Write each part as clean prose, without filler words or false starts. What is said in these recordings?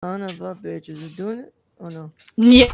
Son of a bitch. Is it doing it? Oh no. Yeah.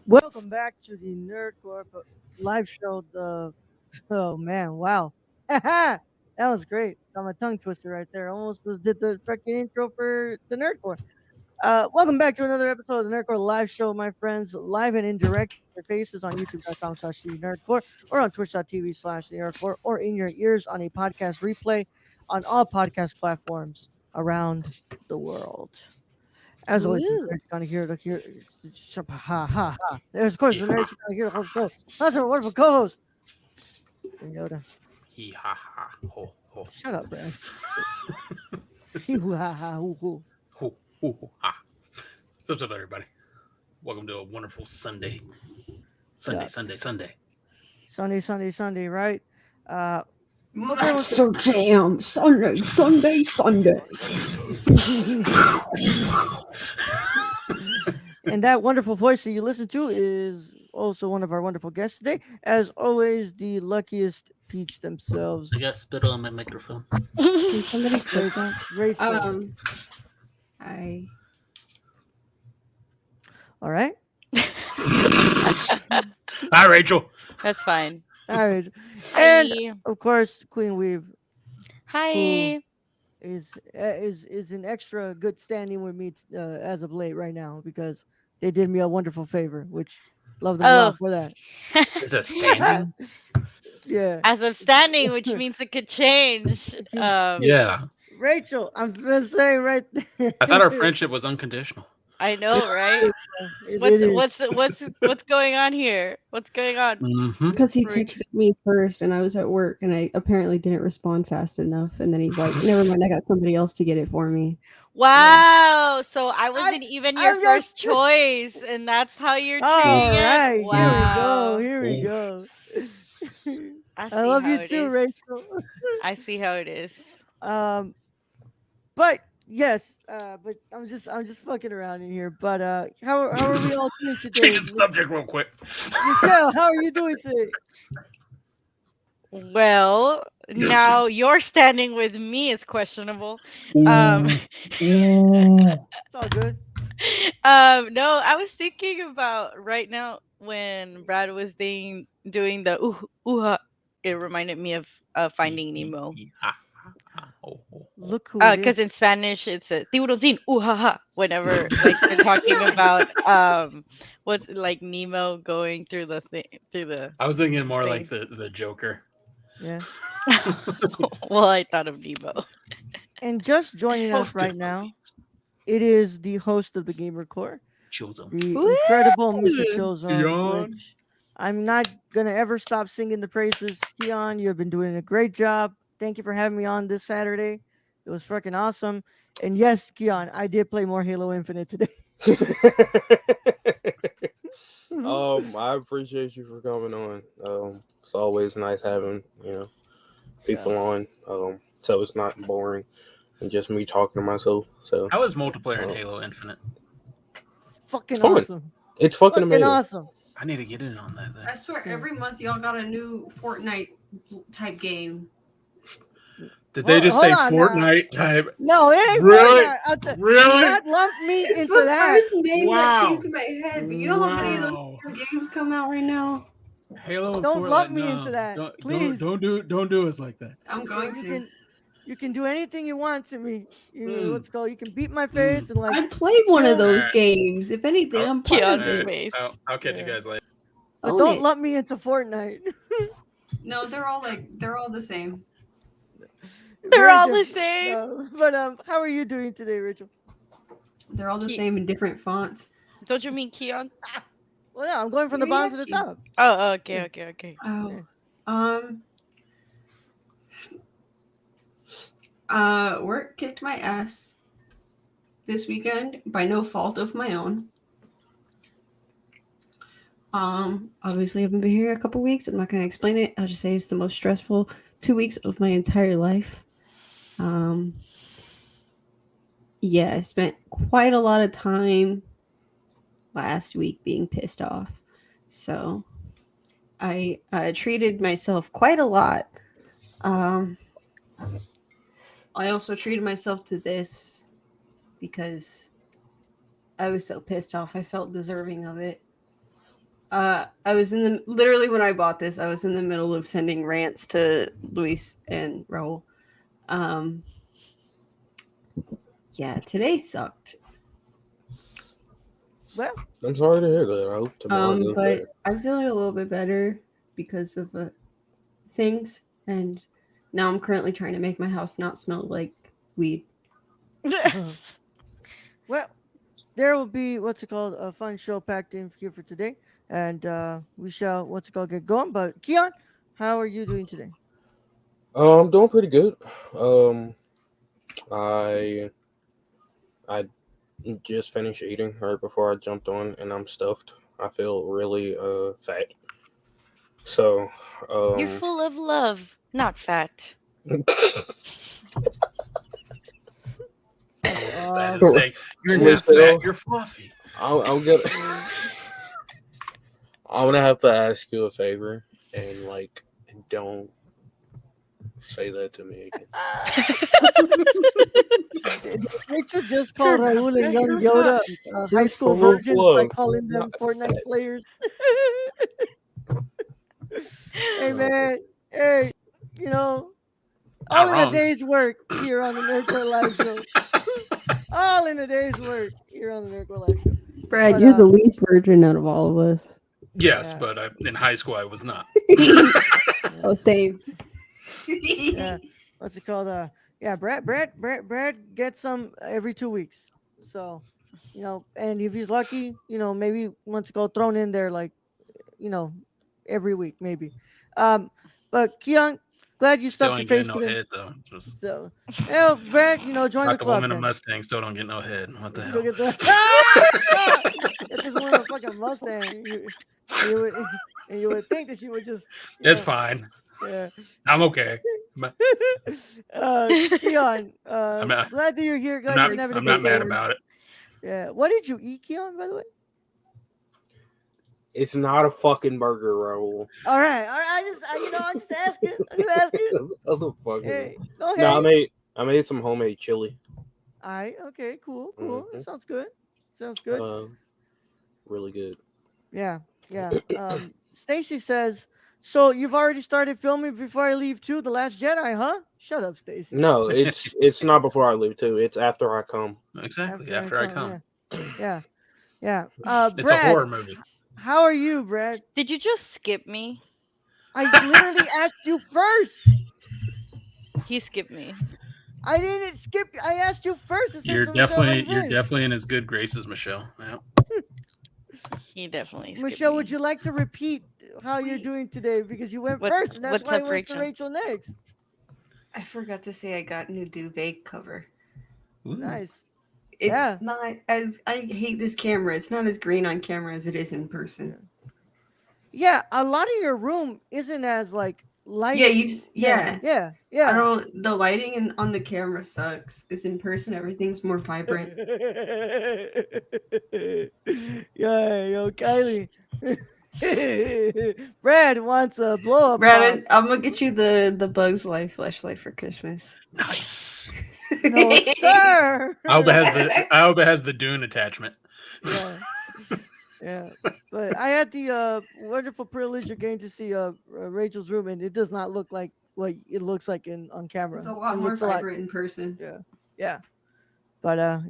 Welcome back to the Nerdcore live show. The oh man, wow, that was great. Got my tongue twisted right there. Almost was did the freaking intro for the Nerdcore. Welcome back to another episode of the Nerdcore live show, my friends. Live and indirect your faces on youtube.com/nerdcore or on twitch.tv/nerdcore or in your ears on a podcast replay on all podcast platforms around the world. As always, the Woo. nerds gonna hear ha ha ha. There's of course the nerds gonna hear the whole show. That's our wonderful co-host. And Yoda. Hee ha ha ho ho Shut up, Brad. Hee-hoo, ha ha hoo hoo. ho ho ho ha. What's up, everybody? Welcome to a wonderful Sunday. Yeah. Sunday, right? Monster Jam, Sunday. And that wonderful voice that you listen to is also one of our wonderful guests today. As always, the luckiest peach themselves. I got spittle on my microphone. Can somebody play that? Rachel. I All right. Hi, Rachel. That's fine. All right. And Hi. of course, Queen Weave Hi. is in extra good standing with me as of late right now because they did me a wonderful favor, which love them a lot for that. Is that standing? Yeah. As of standing, which means it could change. Yeah. Rachel, I'm gonna say right there. I thought our friendship was unconditional. I know, right? It is. What's going on here? What's going on? Mm-hmm. because he Rachel. texted me first and I was at work and I apparently didn't respond fast enough and then he's like, never mind, I got somebody else to get it for me. Wow. So I wasn't even your I'm first just- choice, and that's how you're treating All it. right, Wow. here we go. I, see I love how you it too, is. Rachel. I see how it is. But yes, but I'm just fucking around in here. But how are we all doing today? Change the subject real quick. Michelle, how are you doing today? Well, now your standing with me is questionable. It's all good. No, I was thinking about right now when Brad was doing the ooh, it reminded me of Finding Nemo. Ha, ha, ha, ho, ho. Look who it Because is. in Spanish it's a tiburoncin, ooh ha ha. Whenever like they're talking about what's like Nemo going through the I was thinking more Thing. like the Joker. Yeah. well, I thought of Nemo. And just joining us right now, it is the host of the Gamer Core, Chosen. the Woo! incredible Mr. Chillzone, Keon. which I'm not gonna ever stop singing the praises. Keon, you've been doing a great job. Thank you for having me on this Saturday. It was freaking awesome. And yes, Keon, I did play more Halo Infinite today. I appreciate you for coming on. It's always nice having people on. So it's not boring and just me talking to myself. So How is multiplayer in Halo Infinite? Fucking Fun. awesome. it's fucking Fucking amazing. awesome. I need to get in on that. I Then. swear, every month y'all got a new Fortnite type game. Did they just Hold say on now. Fortnite type? No, it ain't Really? Fortnite. Do Really? not lump me It's into the that. first name Wow. that came to my head, but you know how many of Wow. those games come out right now? Halo. and Don't Fortnite, lump me no. into that, Don't, please. Don't do us like that. I'm going to. You can do anything you want to me. Mm. What's it called? You can beat my face and I like played one of those Alright. games. If anything, I'm part of Keon's it. face. I'll catch Yeah. you guys later. but Own don't it. lump me into Fortnite. No, they're all the same. They're Very all the different. same. No, but how are you doing today, Rachel? They're all the Ki- same in different fonts. Don't you mean Keon? Well, no, I'm going from the You already bottom to the asked you. top. Oh, okay, Yeah. okay, okay. Work kicked my ass this weekend by no fault of my own. Obviously I haven't been here a couple weeks. I'm not gonna explain it. I'll just say it's the most stressful 2 weeks of my entire life. Yeah, I spent quite a lot of time last week being pissed off. So I treated myself quite a lot. I also treated myself to this because I was so pissed off. I felt deserving of it. I was literally when I bought this, I was in the middle of sending rants to Luis and Raul. Yeah, today sucked. Well, I'm sorry to hear that. I hope tomorrow goes But better. I'm feeling a little bit better because of things, and now I'm currently trying to make my house not smell like weed. well, there will be a fun show packed in here for today, and we shall get going. But Keon, how are you doing today? I'm doing pretty good. I just finished eating right before I jumped on, and I'm stuffed. I feel really fat. So You're full of love, not fat. That is saying, you're not Listen, fat, you're fluffy. I'm gonna I'm gonna have to ask you a favor, and don't say that to me again. Rachel just called Raul and Young Yoda high school full of versions by love, calling them not Fortnite fat. players. Hey man, hey, all Not in a wrong. day's work here on the Nerdcore Live Show. All in a day's work here on the Nerdcore Live Show. Brad, But, you're the least virgin out of all of us. Yes, Yeah. but in high school I was not. Oh, same. Yeah, what's it called? Yeah, Brad gets some every 2 weeks. So, and if he's lucky, maybe thrown in there every week maybe. But Keon, glad you Still stuffed your ain't getting face no today. head though. Just So, Brad, join the like the club woman in then. Mustang still don't get no head. What the You hell? still get the get this woman a fucking Mustang. You would think that she would just. It's fine. Yeah. I'm okay. Keon, not- glad that you're here. Glad I'm you're not, having a I'm great not mad day. about it. Yeah. What did you eat, Keon, by the way? It's not a fucking burger, Raul. All right. I'm just asking. Motherfucker. Hey, go ahead. No, I made some homemade chili. All right. Okay. Cool. That Mhm. sounds good. Really good. Yeah. Stacy says, so you've already started filming Before I Leave too, The Last Jedi, huh? Shut up, Stacy. No, it's not before I leave too. It's after I come. Exactly. After I come. Yeah. It's Brad, a horror movie. how are you, Brad? Did you just skip me? I literally asked you first. He skipped me. I didn't skip. I asked you first. It says You're for Michelle definitely Lundgren. in as good grace as Michelle. Yeah. He definitely skipped Michelle, me. would you like to repeat how you're doing today? Because you went What- first, and that's what's why I up, went to Rachel? Rachel next. I forgot to say I got new duvet cover. Ooh. Nice. It's Yeah. not as I hate this camera. It's not as green on camera as it is in person. Yeah, a lot of your room isn't as light. Yeah, Yeah. I don't. The lighting on the camera sucks. Because in person, everything's more vibrant. Yeah, yo, Kylie. Brad wants a blow up. Brad, I'm gonna get you the Bugs Life flashlight for Christmas. Nice. No, sir. I hope it has the Dune attachment. Yeah. But I had the wonderful privilege of getting to see Rachel's room, and it does not look like what it looks like on camera. It's a lot It more looks vibrant in person. Yeah. But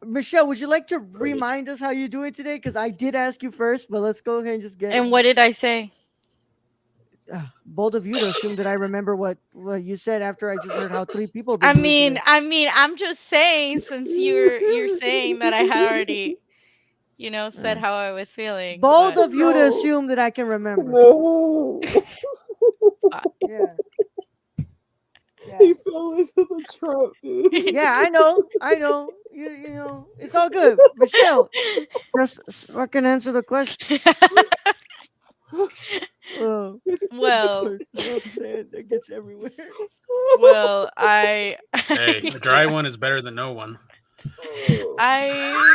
Michelle, would you like to remind us how you're doing today? Because I did ask you first, but let's go ahead and just get. And what did I say? bold of you to assume that I remember what you said after I just heard how 3 people have been doing today. I'm just saying, since you're saying that I had already, said how I was feeling. Bold But of you to No. assume that I can remember. No. Yeah. Yeah. He fell into the trap, dude. Yeah, I know. You know, it's all good. Michelle, just fucking answer the question. Oh, well, you know what I'm saying? That gets everywhere. well, I Hey, a dry one is better than no one. I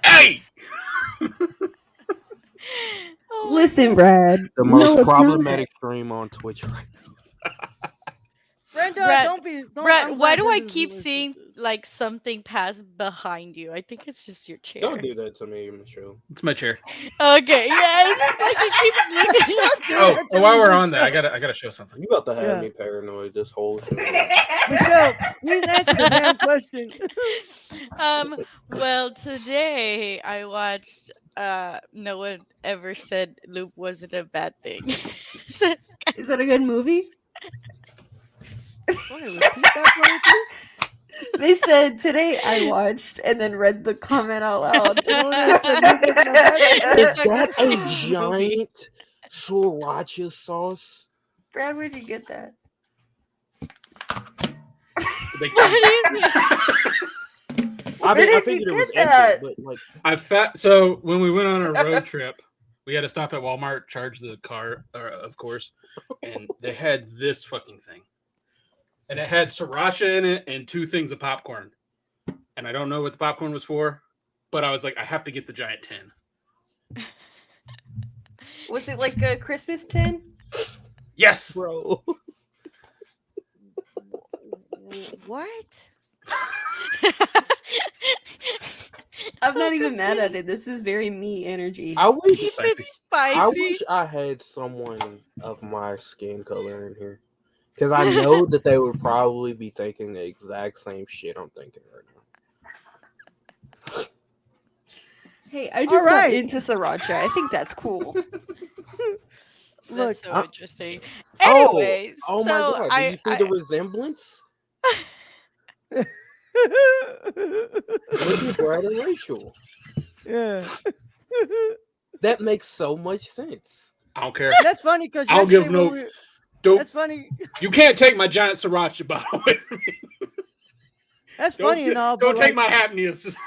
Hey! Oh my Listen, God. Brad. The no, most it's not problematic stream on Twitch right Brenda, Brad, don't be. Don't. Brad, I'm why glad do I Brenda's keep listening seeing to this. like something pass behind you? I think it's just your chair. Don't do that to me, Michelle. It's my chair. Okay, yes, like it keeps looking. Don't do Oh, that to while me, we're on that, I Michelle. gotta show something. You about to have Yeah. me paranoid this whole show. Michelle, please answer the damn question. Well, today I watched. No one ever said Loop wasn't a bad thing. Says Is that a good movie? Go ahead, repeat that for me, please. They said today I watched and then read the comment out loud. No one said Luke wasn't a bad thing. It's Is a that a good movie. giant sriracha sauce? Brad, where'd you get that? They- What is it? I Where mean, I did figured you it was get that? empty, but like, So when we went on a road trip, we had to stop at Walmart, charge the car, of course, and they had this fucking thing, and it had sriracha in it and 2 things of popcorn, and I don't know what the popcorn was for, but I was like, I have to get the giant tin. Was it like a Christmas tin? Yes. bro. What? I'm not even mad at it. This is very me energy. I wish, Keep Spicy. it spicy. I wish I had someone of my skin color in here, because I know that they would probably be thinking the exact same shit I'm thinking right now. Hey, I just got right. into sriracha. I think that's cool. Look, That's so interesting. Oh, Anyways, oh my so god! Do you see the resemblance? Look at Brad and Rachel. yeah. That makes so much sense. I don't care. That's funny because I'll give no. Don't. That's funny. You can't take my giant sriracha bottle away from me. That's Don't, funny and all. don't but take like, my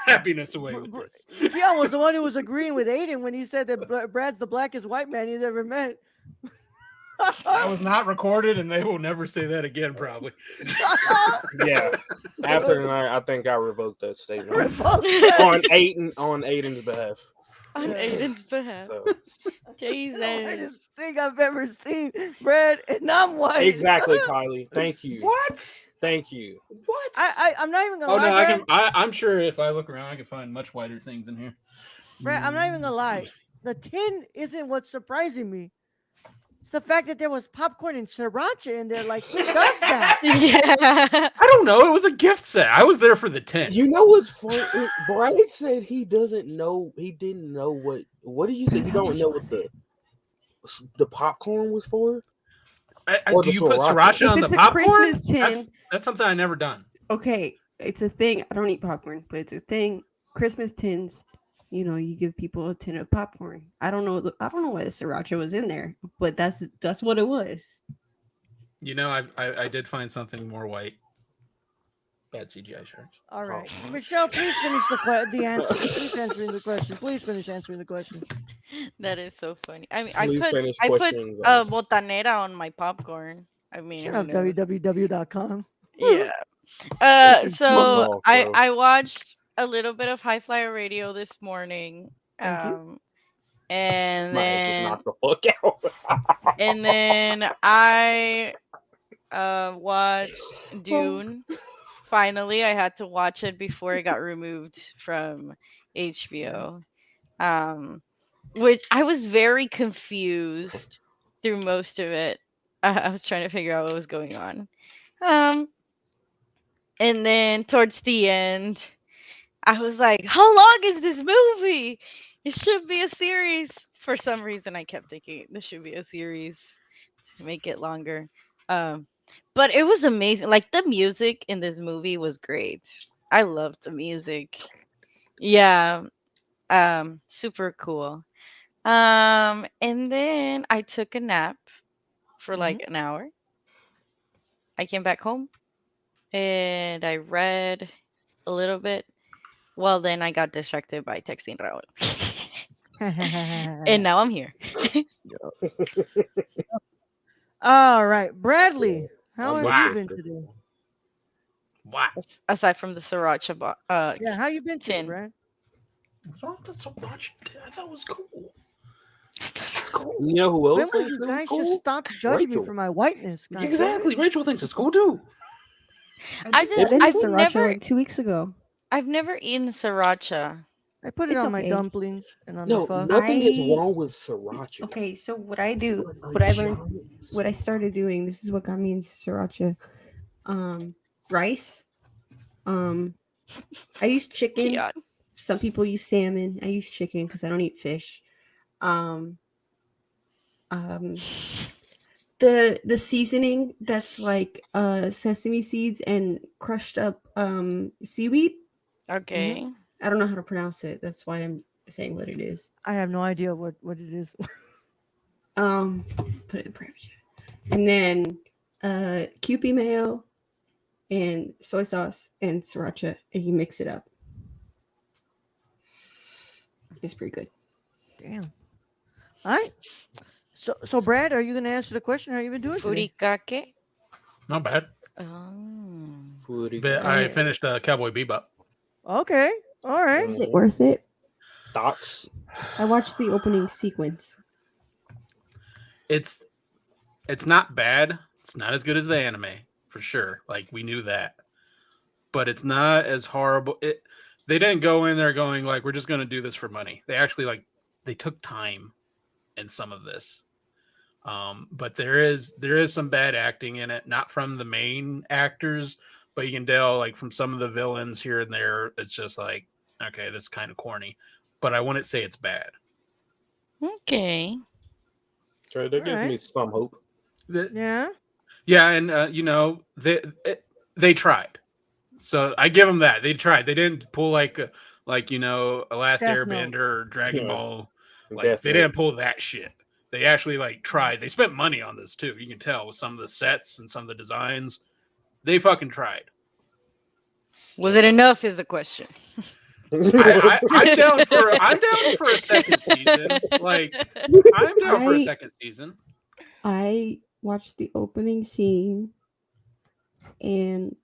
happiness away with this. Dion was the one who was agreeing with Aiden when he said that Brad's the blackest white man he's ever met. That was not recorded, and they will never say that again, probably. Yeah. After tonight, I think I revoked that statement Revoke that. on Aiden's behalf. on Yeah. Aiden's behalf. So. Jesus. The whitest thing I've ever seen, Brad, and I'm white. Exactly, Kylie. Thank you. What? Thank you. What? I'm not even gonna Oh lie, no, I Brad. can. I'm sure if I look around, I can find much whiter things in here. Brad, I'm not even gonna lie. The tin isn't what's surprising me. It's the fact that there was popcorn and sriracha in there. Like, who does that? Yeah. I don't know. It was a gift set. I was there for the tent. You know what's funny? Brad said he doesn't know. He didn't know what. What did you say? You don't know what the popcorn was for? Or Do the you put sriracha. sriracha on If the it's a popcorn? Christmas tin, That's something I never done. okay, it's a thing. I don't eat popcorn, but it's a thing. Christmas tins, you know, you give people a tin of popcorn. I don't know. I don't know why the sriracha was in there, but that's what it was. You know, I did find something more white. Bad CGI sharks. All right, Michelle, please finish the answer. Please answering the question. Please finish answering the question. That is so funny. I mean, Please I finish put questioning botanera on my popcorn. I mean, Shut who up, knows? www.com. Yeah. Fucking So fuck off, bro. I watched a little bit of High Flyer Radio this morning. Thank you. And Might as well then knock the fuck out. and then I watched Dune. Finally, I had to watch it before it got removed from HBO. Which I was very confused through most of it. I was trying to figure out what was going on. And then towards the end, I was like, how long is this movie? It should be a series. For some reason, I kept thinking this should be a series to make it longer. Um, but it was amazing. Like the music in this movie was great. I loved the music. Yeah, super cool. And then I took a nap for Mhm. like an hour. I came back home and I read a little bit. Well, then I got distracted by texting Raul. And now I'm here. All right, Bradley, how I'm have with you Wow. you. been today? Wow. Aside from the sriracha Yeah, how you been today, tin. Brad? That's so much. I thought it was cool. It's cool. You know who When else will thinks you this is guys just cool? stop judging me Rachel. for my whiteness? God damn it. Exactly. Rachel thinks it's cool too. I just I've been I've sriracha never like 2 weeks ago. I've never eaten sriracha. I put it It's on my okay. dumplings and on the No, pho. nothing is I- wrong with sriracha. Okay, so what I do, what I learned, what I started doing, this is what got me into sriracha. Rice. I use chicken. Kion. Some people use salmon. I use chicken because I don't eat fish. Um, um, the seasoning that's like sesame seeds and crushed up seaweed. Okay. I don't know how to pronounce it. That's why I'm saying what it is. I have no idea what it is. Put it in private chat. And then Kewpie mayo and soy sauce and sriracha, and you mix it up. It's pretty good. Damn. All right. So Brad, are you gonna answer the question? How you been doing today? Furikake. Not bad. Oh. Foodie. But I finished Cowboy Bebop. Okay. All right. Is it worth it? Thoughts? I watched the opening sequence. It's not bad. It's not as good as the anime for sure. Like we knew that, but it's not as horrible. They didn't go in there going like we're just going to do this for money. They actually they took time in some of this. But there is some bad acting in it, not from the main actors, but you can tell like from some of the villains here and there. It's just like okay, this is kind of corny, but I wouldn't say it's bad. Okay. So that gives me some hope. Yeah. Yeah, and they tried. So I give them that. They tried. They didn't pull like a Last Death Note. Airbender or Dragon Yeah. Ball. Like Death they Note. didn't pull that shit. They actually tried. They spent money on this too. You can tell with some of the sets and some of the designs. They fucking tried. Was it enough? Is the question. I'm down for a second season. Like I'm down for a second season. I watched the opening scene and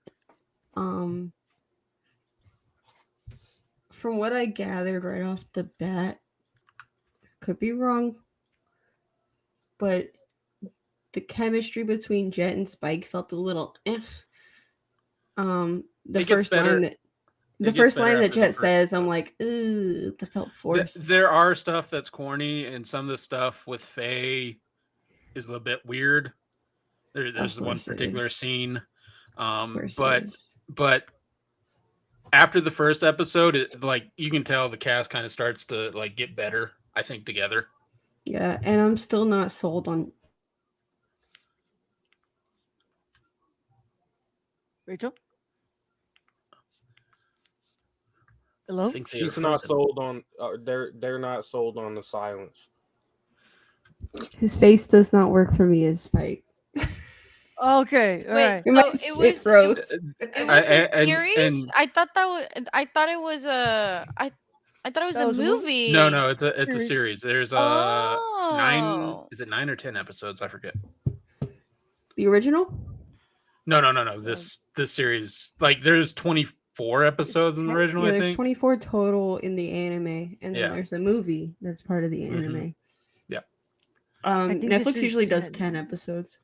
From what I gathered right off the bat, could be wrong, but the chemistry between Jet and Spike felt a little the It gets first better. line that the It gets first better line that after the Jet first says, I'm episode. like, ooh, that felt forced. There are stuff that's corny, and some of the stuff with Faye is a little bit weird. There's one course it particular is. scene, Of course it but is. after the first episode, you can tell the cast kind of starts to get better. I think together. Yeah, and I'm still not sold on. Rachel. I Hello. think they She's are not frozen. sold on. They're not sold on the silence. his face does not work for me as Spike. Okay. All Wait, right. so My it shit was froze. it was a and- series? and- I thought it was a I thought it was That a was a movie? movie. No, it's a Series. series. There's 9. Oh. Is it 9 or 10 episodes? I forget. The original? No. This series, there's 24 episodes in the original. Yeah, I there's think. 24 total in the anime, and then Yeah. there's a movie that's part of the Mhm. anime. Yeah. think this Netflix is usually does 10. 10 episodes.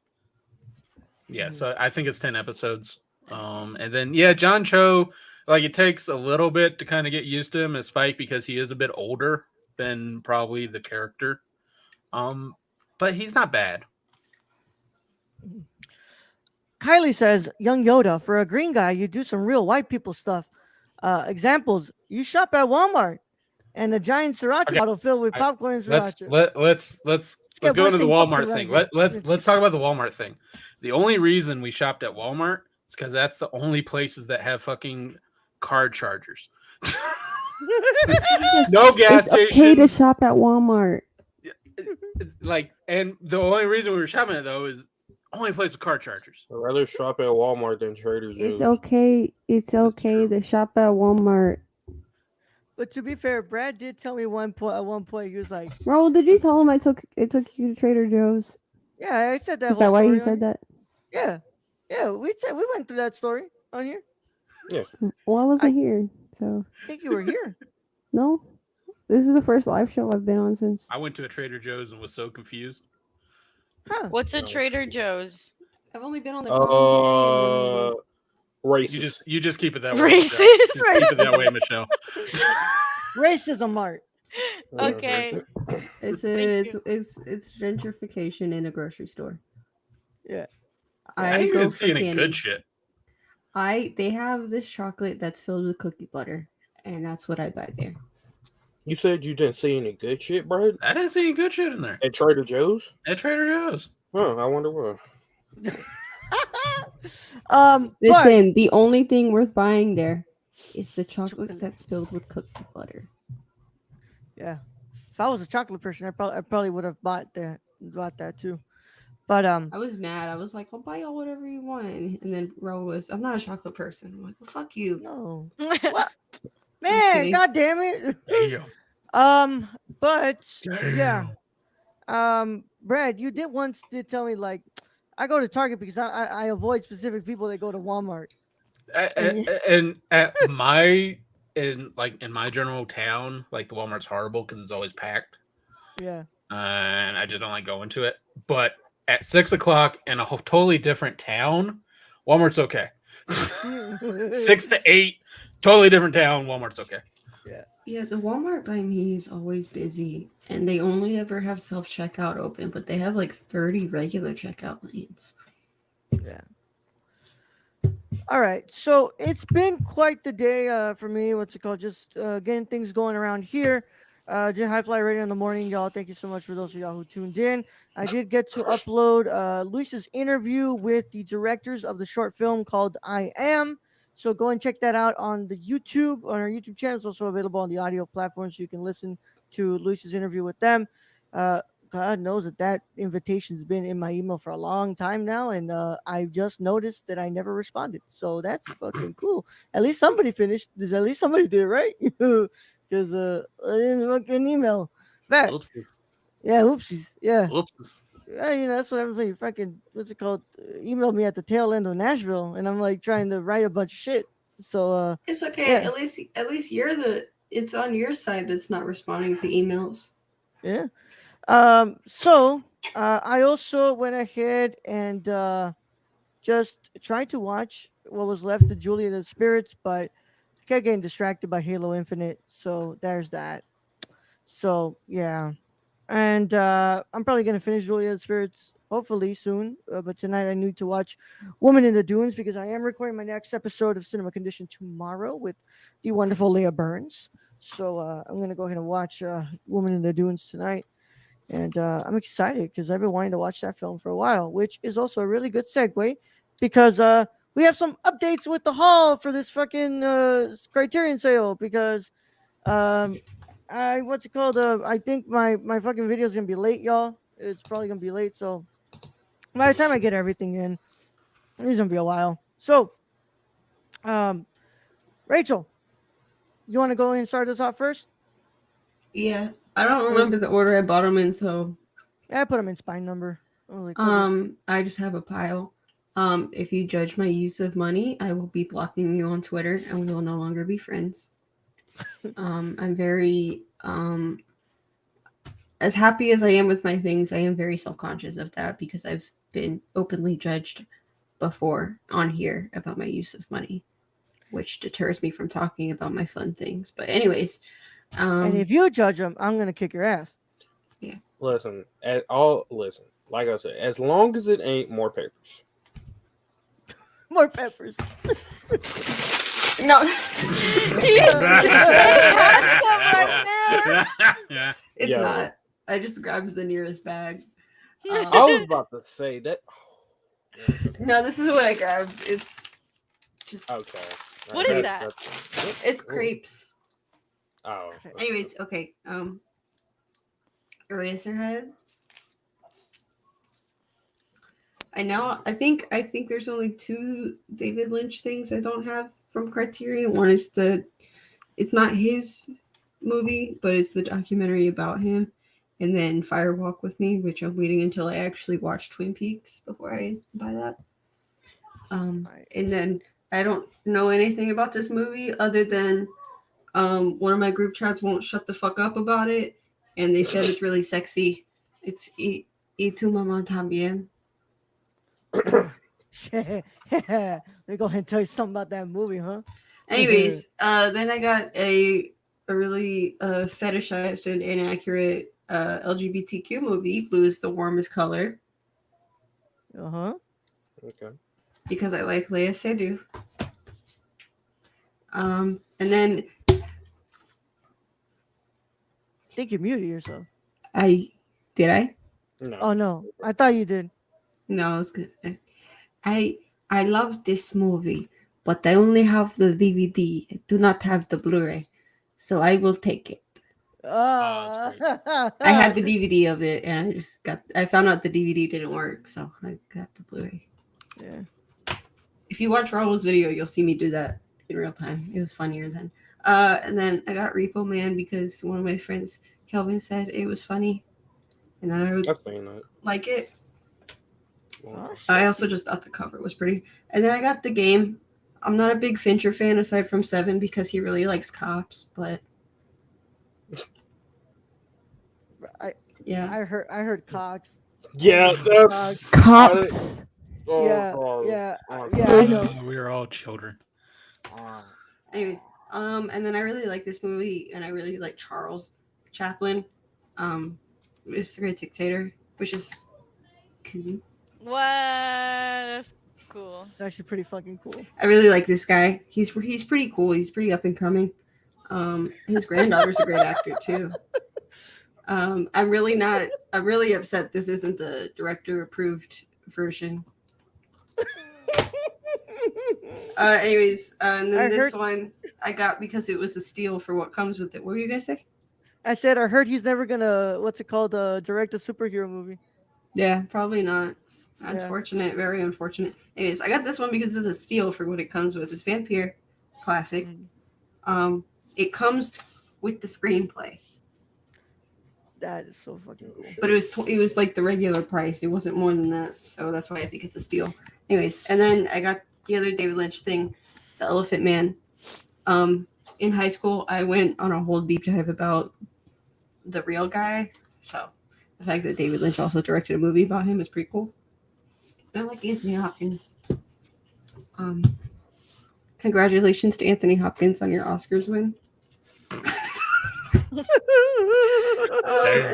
Yeah, so I think it's 10 episodes. And then John Cho, it takes a little bit to kind of get used to him as Spike because he is a bit older than probably the character. But he's not bad. Kylie says, "Young Yoda, for a green guy, you do some real white people stuff. Examples: you shop at Walmart. and a giant sriracha Okay. bottle filled with I- popcorn and let's sriracha. let's get go one into the thing fucking Walmart thing. right. Let's talk about the Walmart thing. The only reason we shopped at Walmart is because that's the only places that have fucking card chargers. No gas It's okay station. to shop at Walmart. Like, and the only reason we were shopping it though is only place with card chargers. I'd rather shop at Walmart than Trader Joe's. It's okay. It's okay to shop at Walmart. But to be fair, Brad did tell me at one point he was like, Raul, did you tell him I took you to Trader Joe's? "Yeah, I said that." Is whole that why story you on said here. that? Yeah, we went through that story on here. Well, I wasn't here, so I think you were here. no. This is the first live show I've been on since. I went to a Trader Joe's and was so confused. Huh? What's a Trader Joe's? I've only been on the commentary. Racist. You just keep it that way. Racist. Michelle. Just keep it that way, Michelle. Racism, Mart. Okay. It's Thank gentrification in a grocery store. Yeah. I ain't even seeing any good shit. They have this chocolate that's filled with cookie butter, and that's what I buy there. You said you didn't see any good shit, Brad? I didn't see any good shit in there. At Trader Joe's? At Trader Joe's. Huh, I wonder why. Listen, the only thing worth buying there is the chocolate that's filled with cookie butter. Yeah. If I was a chocolate person, I probably would have bought that too. But I was mad. I was like, I'll buy y'all whatever you want. And then Ro was, I'm not a chocolate person. I'm like, well, fuck you. no. What? Man, kidding. god damn it. Damn. But Damn. yeah. Brad, you did tell me like I go to Target because I avoid specific people that go to Walmart. And at in my general town, like the Walmart's horrible because it's always packed. Yeah. And I just don't like going to it. But at 6 o'clock in a totally different town, Walmart's okay. 6 to 8, totally different town. Walmart's okay. Yeah, the Walmart by me is always busy, and they only ever have self-checkout open, but they have like 30 regular checkout lanes. Yeah. All right. So it's been quite the day for me. What's it called? Just getting things going around here. Just High Fly Radio in the morning, y'all. Thank you so much for those of y'all who tuned in. I did get to upload Luis's interview with the directors of the short film called I Am. So go and check that out on the YouTube, on our YouTube channel. It's also available on the audio platform, so you can listen to Luis's interview with them. God knows that invitation's been in my email for a long time now, and I just noticed that I never responded. So that's fucking cool. At least somebody finished. At least somebody did it right, because I didn't fucking email back. Oopsies. Yeah, oopsies. Yeah. Oopsies. Yeah, that's what everybody fucking what's it called? Emailed me at the tail end of Nashville, and I'm like trying to write a bunch of shit. So It's okay. Yeah. At least it's on your side that's not responding to emails. yeah. So I also went ahead and just tried to watch what was left of Julia the Spirits, but I kept getting distracted by Halo Infinite. So there's that. So yeah. And I'm probably gonna finish Julia the Spirits hopefully soon. But tonight I need to watch Woman in the Dunes because I am recording my next episode of Cinema Condition tomorrow with the wonderful Leah Burns. So I'm gonna go ahead and watch Woman in the Dunes tonight. And I'm excited because I've been wanting to watch that film for a while, which is also a really good segue because we have some updates with the haul for this fucking Criterion sale because what's it called? I think my fucking video is gonna be late, y'all. It's probably gonna be late, so by the time I get everything in, it's gonna be a while. So, Rachel, you want to go and start us off first? Yeah, I don't remember the order I bought them in, so Yeah, I put them in spine number. I just have a pile. If you judge my use of money, I will be blocking you on Twitter, and we will no longer be friends. I'm very as happy as I am with my things, I am very self-conscious of that because I've been openly judged before on here about my use of money, which deters me from talking about my fun things. But anyways, and if you judge them, I'm gonna kick your ass. Listen, like I said, as long as it ain't more papers. More peppers. No. He's handsome right now. Yeah. It's Yo. not. I just grabbed the nearest bag. I was about to say that. No, this is what I grabbed. It's just Okay. What is that? it's crepes. Oh. Anyways, okay. Eraserhead. I think there's only 2 David Lynch things I don't have from Criterion. One is it's not his movie, but it's the documentary about him. And then Fire Walk with Me, which I'm waiting until I actually watch Twin Peaks before I buy that. And then I don't know anything about this movie other than one of my group chats won't shut the fuck up about it, and they said it's really sexy. It's Y tu mamá también. Let me go ahead and tell you something about that movie, huh? Anyways, then I got a really fetishized and inaccurate LGBTQ movie, Blue is the Warmest Color, Uh-huh. Okay. because I like Lea Seydoux. And then I think you muted yourself. I No. Oh no, I thought you did. No, it's good. I love this movie, but I only have the DVD. I do not have the Blu-ray, so I will take it. that's I had the DVD of it, and I found out the DVD didn't work, so I got the Blu-ray. Yeah. If you watch Raul's video, you'll see me do that in real time. It was funnier then. And then I got Repo Man because one of my friends, Kelvin, said it was funny, and then I would I've seen that. like it. Oh, I also just thought the cover was pretty. And then I got the game. I'm not a big Fincher fan aside from 7 because he really likes cops, but yeah. I heard Cox. Yeah, that's Cops. Oh, Yeah, sorry. yeah, Oh, yeah, I know. We are all children. Anyways, and then I really like this movie, and I really like Charles Chaplin. It's the Great Dictator, which is cool. What? That's cool. It's actually pretty fucking cool. I really like this guy. He's pretty cool. He's pretty up and coming. His granddaughter's a great actor too. I'm really upset this isn't the director approved version. Anyways, and then this one I got because it was a steal for what comes with it. What were you gonna say? I said I heard he's never gonna direct a superhero movie. Yeah, probably not. Unfortunate, very unfortunate. Anyways, I got this one because it's a steal for what it comes with. It's Vampire, classic. It comes with the screenplay. That is so fucking cool. But it was like the regular price. It wasn't more than that, so that's why I think it's a steal. Anyways, and then I got the other David Lynch thing, The Elephant Man. In high school, I went on a whole deep dive about the real guy. So the fact that David Lynch also directed a movie about him is pretty cool. And I like Anthony Hopkins. Congratulations to Anthony Hopkins on your Oscars win. And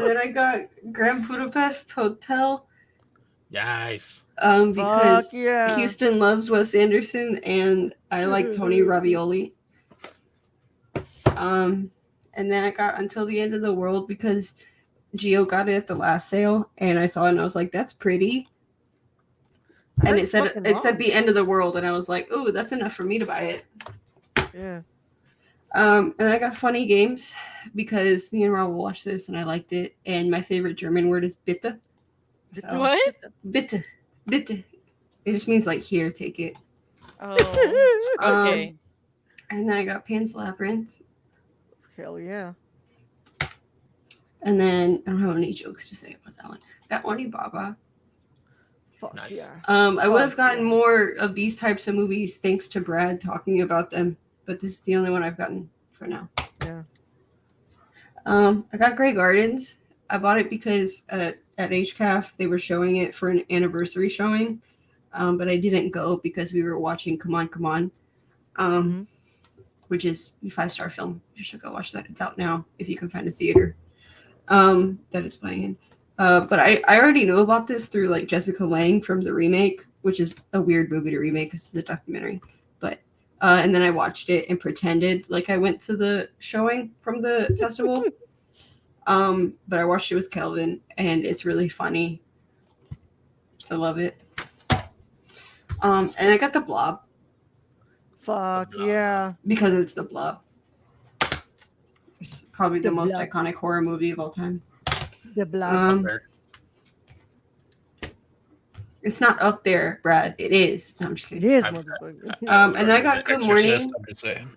then I got Grand Budapest Hotel. Nice. Because Fuck yeah. Houston loves Wes Anderson and I like Tony Ravioli. And then I got Until the End of the World because Gio got it at the last sale and I saw it and I was like, that's pretty. And it said the end of the world and I was like, oh, that's enough for me to buy it. Yeah. And I got Funny Games because me and Rob watched this and I liked it. And my favorite German word is bitte. So, What? Bitte. Bitte. It just means like here, take it. Oh, okay. And then I got Pan's Labyrinth. Hell yeah. And then I don't have any jokes to say about that one. I got Wani Baba. Fuck Nice. yeah. I would have gotten more of these types of movies thanks to Brad talking about them, but this is the only one I've gotten for now. Yeah. I got Grey Gardens. I bought it because at HCAF they were showing it for an anniversary showing, but I didn't go because we were watching Come On, Come On, which is a 5-star film. You should go watch that. It's out now if you can find a theater that it's playing in. But I already know about this through like Jessica Lange from the remake, which is a weird movie to remake because it's a documentary. But and then I watched it and pretended like I went to the showing from the festival. But I watched it with Kelvin, and it's really funny. I love it. And I got the Blob Fuck Blob. yeah. because it's the Blob. It's probably the The most Blob. iconic horror movie of all time. The blob. Um, There. it's not up there, Brad. It is. No, I'm just It kidding. is, I've- motherfucker. And then I got Good Exorcist, Morning. I'm just saying.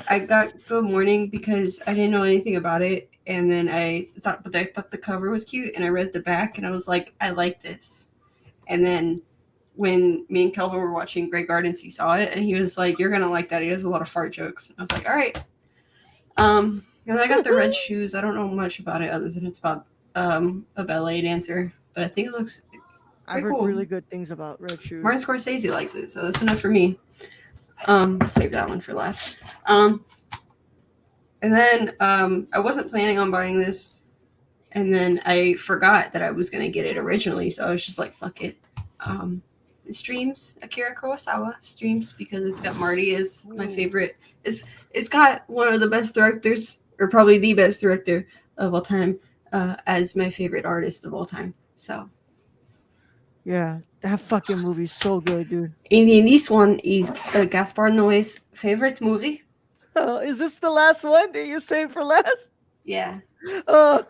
I got Good Morning because I didn't know anything about it, and then I thought the cover was cute, and I read the back, and I was like, I like this. And then when me and Kelvin were watching Grey Gardens, he saw it, and he was like, "You're gonna like that. He has a lot of fart jokes." And I was like, "All right." And then I got the Red Shoes. I don't know much about it other than it's about a ballet dancer, but I think it looks. I've heard cool. really good things about Red Shoes. Martin Scorsese likes it, so that's enough for me. Save that one for last. And then I wasn't planning on buying this, and then I forgot that I was gonna get it originally, so I was just like, "Fuck it." It streams Akira Kurosawa streams because it's got Marty as my favorite. It's got one of the best directors, or probably the best director of all time, as my favorite artist of all time. So. Yeah, that fucking movie's so good, dude. In this one is Gaspar Noé's favorite movie. Oh, is this the last one that you saved for last? Yeah. Oh,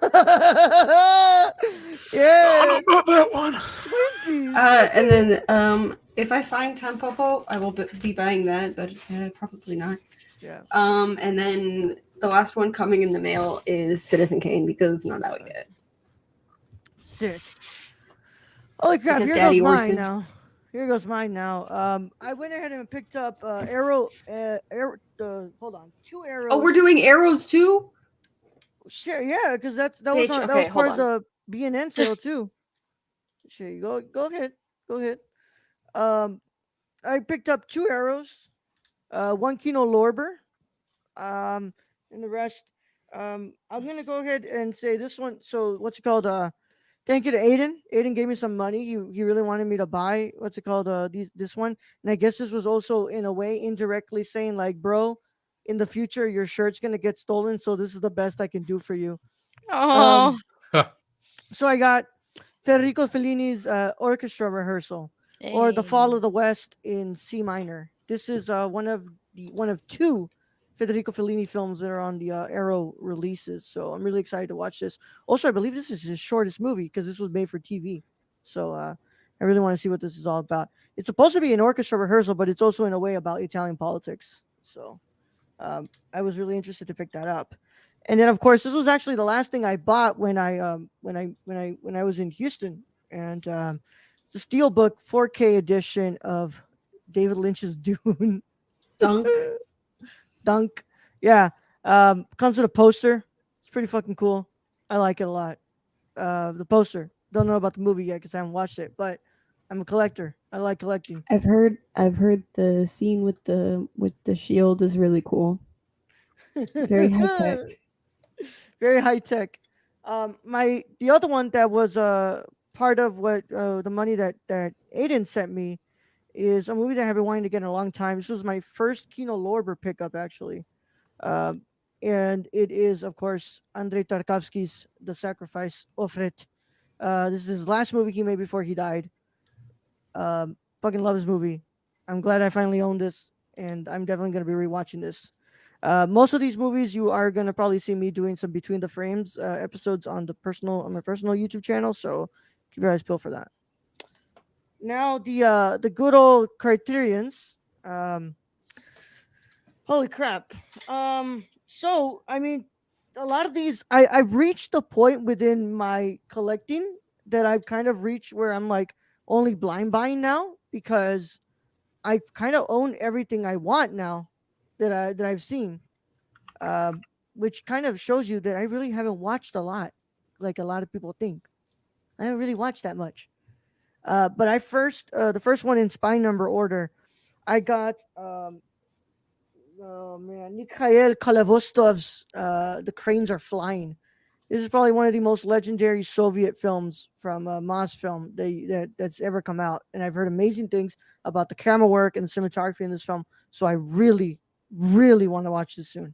yeah. About that one. Twinsies. And then if I find Tampopo, I will be buying that, but probably not. Yeah. And then the last one coming in the mail is Citizen Kane because it's not out yet. Sick. Holy crap! Because Here Daddy goes mine Orson. now. Here goes mine now. I went ahead and picked up Hold on, 2 arrows. Oh, we're doing arrows too? Sure, yeah, because that was Bitch, that okay, was part of hold the BNN sale too. Sure, you go ahead. I picked up 2 arrows, 1 Kino Lorber, and the rest. I'm gonna go ahead and say this one. So what's it called? Thank you to Aiden. Aiden gave me some money. He really wanted me to buy what's it called? This one. And I guess this was also in a way indirectly saying like, bro, in the future your shirt's gonna get stolen, so this is the best I can do for you. Oh, So I got Federico Fellini's orchestra rehearsal, or The Fall dang. of the West in C minor. This is one of 2 Federico Fellini films that are on the Arrow releases. So I'm really excited to watch this. Also, I believe this is his shortest movie because this was made for TV. So I really want to see what this is all about. It's supposed to be an orchestra rehearsal, but it's also in a way about Italian politics. So I was really interested to pick that up. And then, of course, this was actually the last thing I bought when I was in Houston, and it's a Steelbook 4K edition of David Lynch's Dune. Dunk. Dunk. Yeah. Comes with a poster. It's pretty fucking cool. I like it a lot. The poster. Don't know about the movie yet because I haven't watched it, but I'm a collector. I like collecting. I've heard the scene with the shield is really cool. Very high tech. Very high tech. The other one that was part of what the money that Aiden sent me is a movie that I've been wanting to get in a long time. This was my first Kino Lorber pickup actually, and it is of course Andrei Tarkovsky's The Sacrifice of It. This is his last movie he made before he died. Fucking love this movie. I'm glad I finally own this, and I'm definitely gonna be rewatching this. Most of these movies you are gonna probably see me doing some between the frames episodes on my personal YouTube channel. So keep your eyes peeled for that. Now the good old Criterions. Holy crap. So I mean, a lot of these I've reached the point within my collecting that I've kind of reached where I'm like only blind buying now because I kind of own everything I want now that I've seen, which kind of shows you that I really haven't watched a lot, like a lot of people think. I haven't really watched that much. But the first one in spine number order, I got oh man, Mikhail Kalavostov's "The Cranes Are Flying." This is probably one of the most legendary Soviet films from Mosfilm that's ever come out, and I've heard amazing things about the camera work and the cinematography in this film. So I really, really want to watch this soon.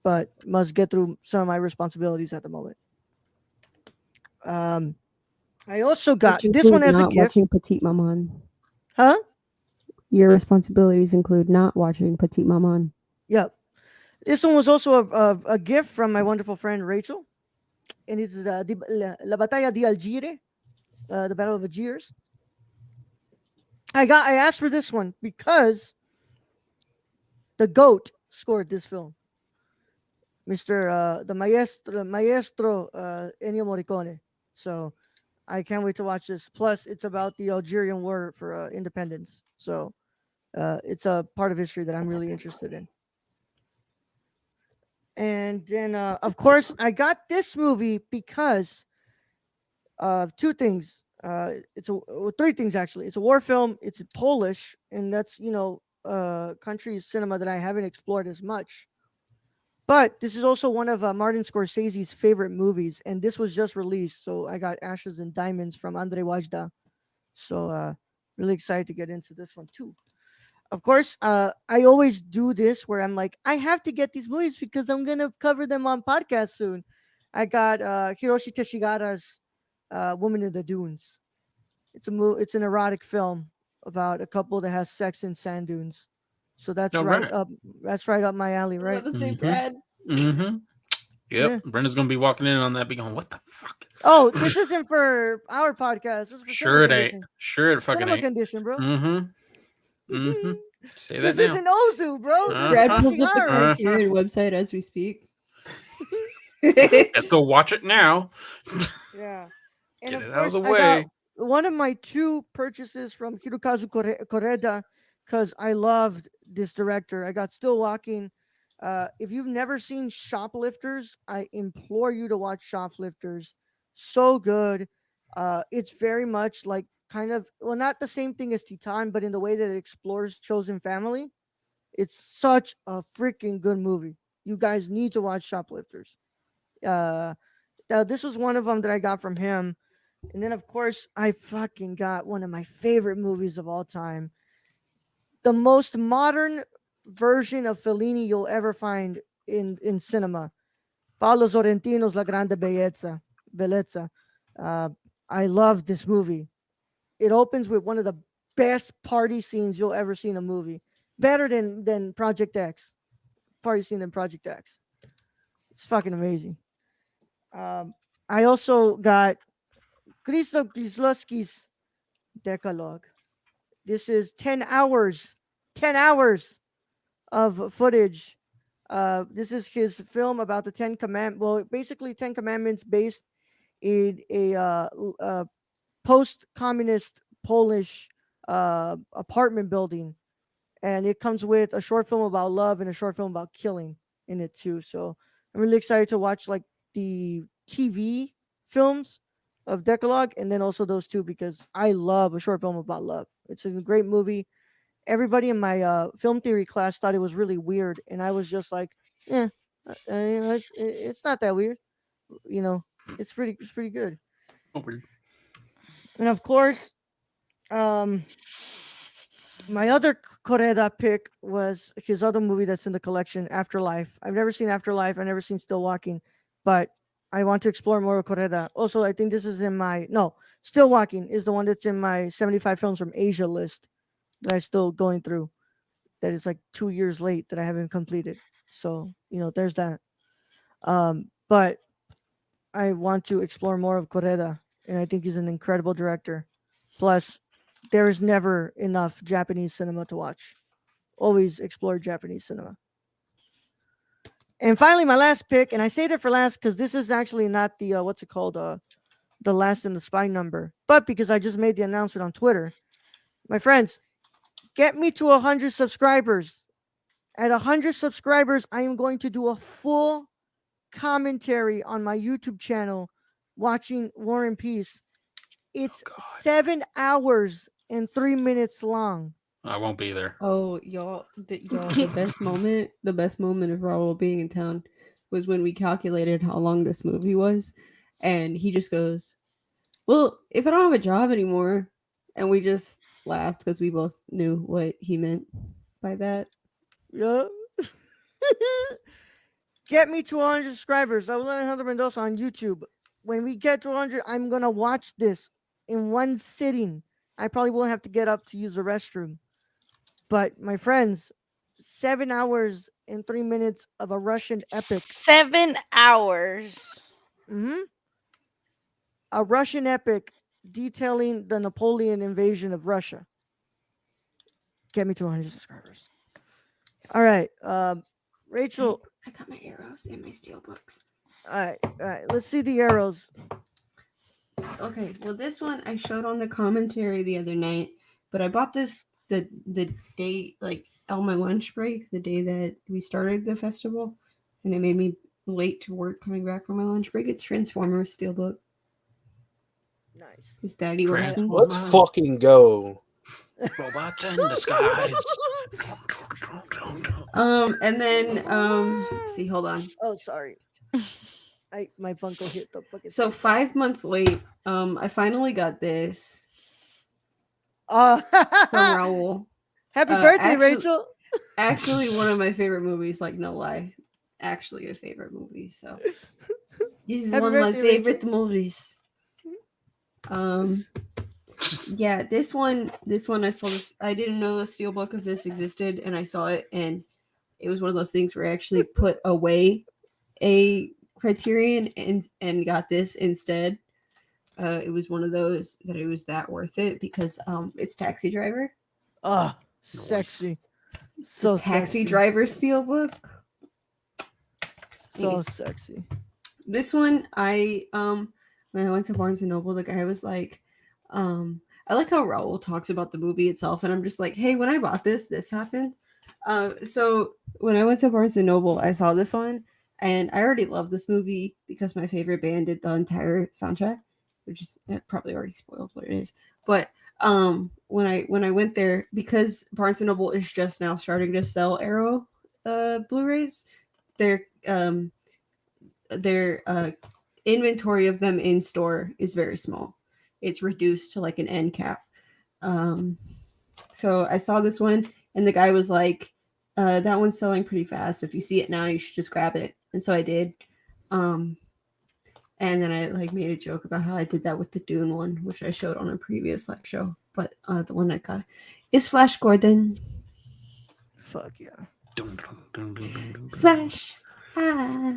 but must get through some of my responsibilities at the moment. Um, I also got Which this one include as a not gift, watching Petite Maman. huh? Your responsibilities include not watching Petite Maman. Yep. This one was also a gift from my wonderful friend Rachel, and it's La Batalla di Algire, the Battle of Algiers. I asked for this one because the goat scored this film, Mister the Maestro Ennio Morricone. So I can't wait to watch this. Plus, it's about the Algerian War for independence. So it's a part of history that I'm really interested in. And then, of course, I got this movie because of two things. Three things actually. It's a war film. It's Polish, and that's country cinema that I haven't explored as much. But this is also one of Martin Scorsese's favorite movies, and this was just released. So I got Ashes and Diamonds from Andre Wajda. So really excited to get into this one too. Of course, I always do this where I'm like, I have to get these movies because I'm gonna cover them on podcast soon. I got Hiroshi Teshigara's Woman in the Dunes. It's an erotic film about a couple that has sex in sand dunes. So All right. that's right up my alley, I was right? about to say, Mhm. Brad. Mm-hmm. Yep. Yeah. Brenda's gonna be walking in on that, be going, "What the fuck?" Oh, this isn't for our podcast. This is for Sure cinema it ain't. condition. Sure it fucking Cinema ain't. condition, bro. Mm-hmm. Mm-hmm. Say that This now. isn't Ozu, bro. This is Brad Uh-huh. pulls fucking up the Ira. Criterion website as we speak. Let's go watch it now. Yeah. And Get of it out of course, the I got way. one of my two purchases from Hirokazu Koreda because I loved this director. I got Still Walking. If you've never seen Shoplifters, I implore you to watch Shoplifters. So good. It's very much like kind of, well, not the same thing as Titan, but in the way that it explores chosen family. It's such a freaking good movie. You guys need to watch Shoplifters. Uh, this was one of them that I got from him. And then, of course, I fucking got one of my favorite movies of all time. The most modern version of Fellini you'll ever find in cinema. Paolo Sorrentino's La Grande Bellezza. Bellezza. Uh, I love this movie. It opens with one of the best party scenes you'll ever see in a movie. Better than Project X. Party scene than Project X. It's fucking amazing. Um, I also got Christo Kieslowski's Decalogue. This is 10 hours. 10 hours of footage. This is his film about the Ten Commandments. Well, basically, Ten Commandments based in a post-communist Polish apartment building, and it comes with a short film about love and a short film about killing in it too. So I'm really excited to watch like the TV films of Decalogue, and then also those two because I love a short film about love. It's a great movie. Everybody in my film theory class thought it was really weird, and I was just like, yeah, it's not that weird. You know, it's pretty good. Oh, weird. And of course, um, my other Koreda pick was his other movie that's in the collection, Afterlife. I've never seen Afterlife. I've never seen Still Walking, but I want to explore more of Koreda. Also, I think this is in my no, Still Walking is the one that's in my 75 films from Asia list that I'm still going through. That is like 2 years late that I haven't completed. So there's that. But I want to explore more of Koreda, and I think he's an incredible director. Plus, there is never enough Japanese cinema to watch. Always explore Japanese cinema. And finally, my last pick, and I saved it for last because this is actually not the what's it called, the last in the spy number, but because I just made the announcement on Twitter, my friends, get me to 100 subscribers. At 100 subscribers, I am going to do a full commentary on my YouTube channel watching War and Peace. It's God. 7 hours and 3 minutes long. I won't be there. Oh, the best moment of Raul being in town was when we calculated how long this movie was, and he just goes, "Well, if I don't have a job anymore," and we just laughed because we both knew what he meant by that. Yeah. Get me to 100 subscribers. I will let Alejandro Mendoza on YouTube. When we get to 100, I'm gonna watch this in one sitting. I probably won't have to get up to use the restroom. But my friends, 7 hours and 3 minutes of a Russian epic. 7 hours. Hmm. A Russian epic detailing the Napoleon invasion of Russia. Get me to 100 subscribers. All right, Rachel. I got my arrows and my steel books. All right. Let's see the arrows. Okay, well, this one I showed on the commentary the other night, but I bought this the day, like, on my lunch break, the day that we started the festival, and it made me late to work coming back from my lunch break. It's Transformers Steelbook. Nice. Is Daddy Orson? Let's fucking go. Robots in disguise. And then see, hold on. Oh, sorry. My Funko hit the fucking. So 5 months late, I finally got this from Raul. Happy birthday, actually- Rachel. Actually, one of my favorite movies. Like, no lie, actually a favorite movie. So this is Happy one of my birthday, favorite movies. Yeah, this one I saw this. I didn't know the steelbook of this existed, and I saw it, and it was one of those things where I actually put away a Criterion and got this instead. It was one of those that it was that worth it because it's Taxi Driver. Oh, sexy. So Taxi sexy. Driver steelbook. So Nice. sexy. This one, when I went to Barnes and Noble, the guy was like, I like how Raul talks about the movie itself, and I'm just like, hey, when I bought this happened. So when I went to Barnes and Noble, I saw this one, and I already love this movie because my favorite band did the entire soundtrack, which is probably already spoiled what it is. But when I went there, because Barnes and Noble is just now starting to sell Arrow Blu-rays, their inventory of them in store is very small. It's reduced to like an end cap. So I saw this one, and the guy was like, that one's selling pretty fast. If you see it now, you should just grab it. And so I did. And then I like made a joke about how I did that with the Dune one, which I showed on a previous live show. But the one I got is Flash Gordon. Fuck yeah. Flash. Ah.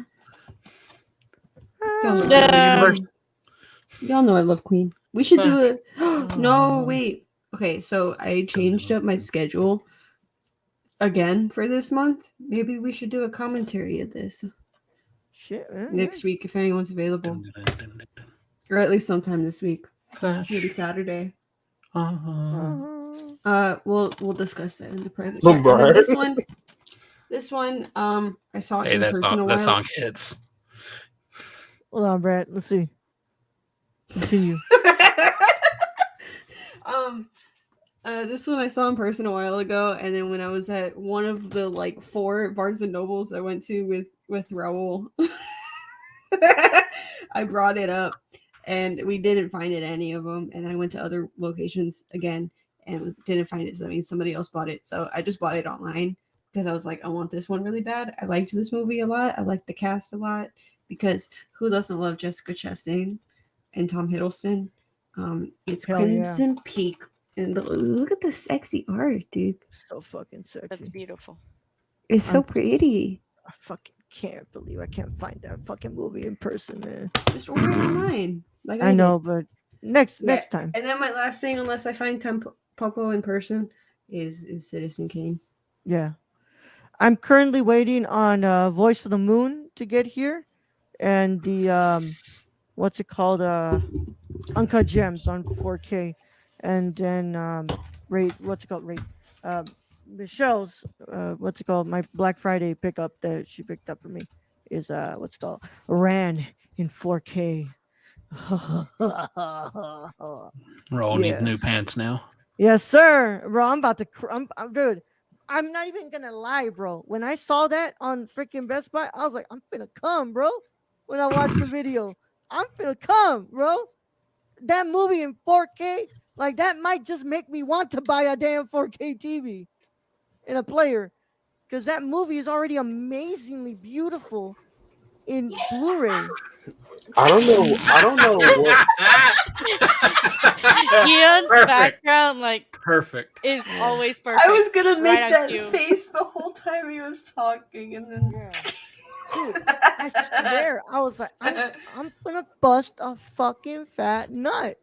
Y'all know I love Queen. We should do it. No, wait. Okay, so I changed up my schedule again for this month. Maybe we should do a commentary of this Shit. next week if anyone's available, or at least sometime this week. Maybe Saturday. We'll discuss that in the private chat. And then this one, I saw it in person a while. That song hits. Hold on, Brad. Let's see. Continue. This one I saw in person a while ago, and then when I was at one of the like 4 Barnes and Nobles I went to with Raul, I brought it up, and we didn't find it at any of them. And then I went to other locations again and didn't find it. So that means somebody else bought it. So I just bought it online because I was like, I want this one really bad. I liked this movie a lot. I liked the cast a lot because who doesn't love Jessica Chastain and Tom Hiddleston? It's Hell Crimson Peak. And look at the sexy art, dude. So fucking sexy. That's beautiful. It's so pretty. I fucking can't believe I can't find that fucking movie in person, man. Just order it online. Like I know, did. but next time. And then my last thing, unless I find Popo in person, is Citizen Kane. Yeah. I'm currently waiting on Voice of the Moon to get here. And the what's it called? Uncut Gems on 4K. And then Michelle's what's it called? My Black Friday pickup that she picked up for me is what's it called? Ran in 4K. Roll needs new pants now. Yes, sir, bro. I'm about to. Dude. I'm not even gonna lie, bro. When I saw that on freaking Best Buy, I was like, I'm gonna come, bro. When I watched the video, I'm gonna come, bro. That movie in 4K, like that might just make me want to buy a damn 4K TV and a player. because that movie is already amazingly beautiful in Blu-ray. I don't know. I don't know what. Ian's Perfect. background Perfect. is Yeah. always perfect. I was gonna make Right on that cue. face the whole time he was talking, and then Yeah. Dude, I swear, I was like, I'm gonna bust a fucking fat nut,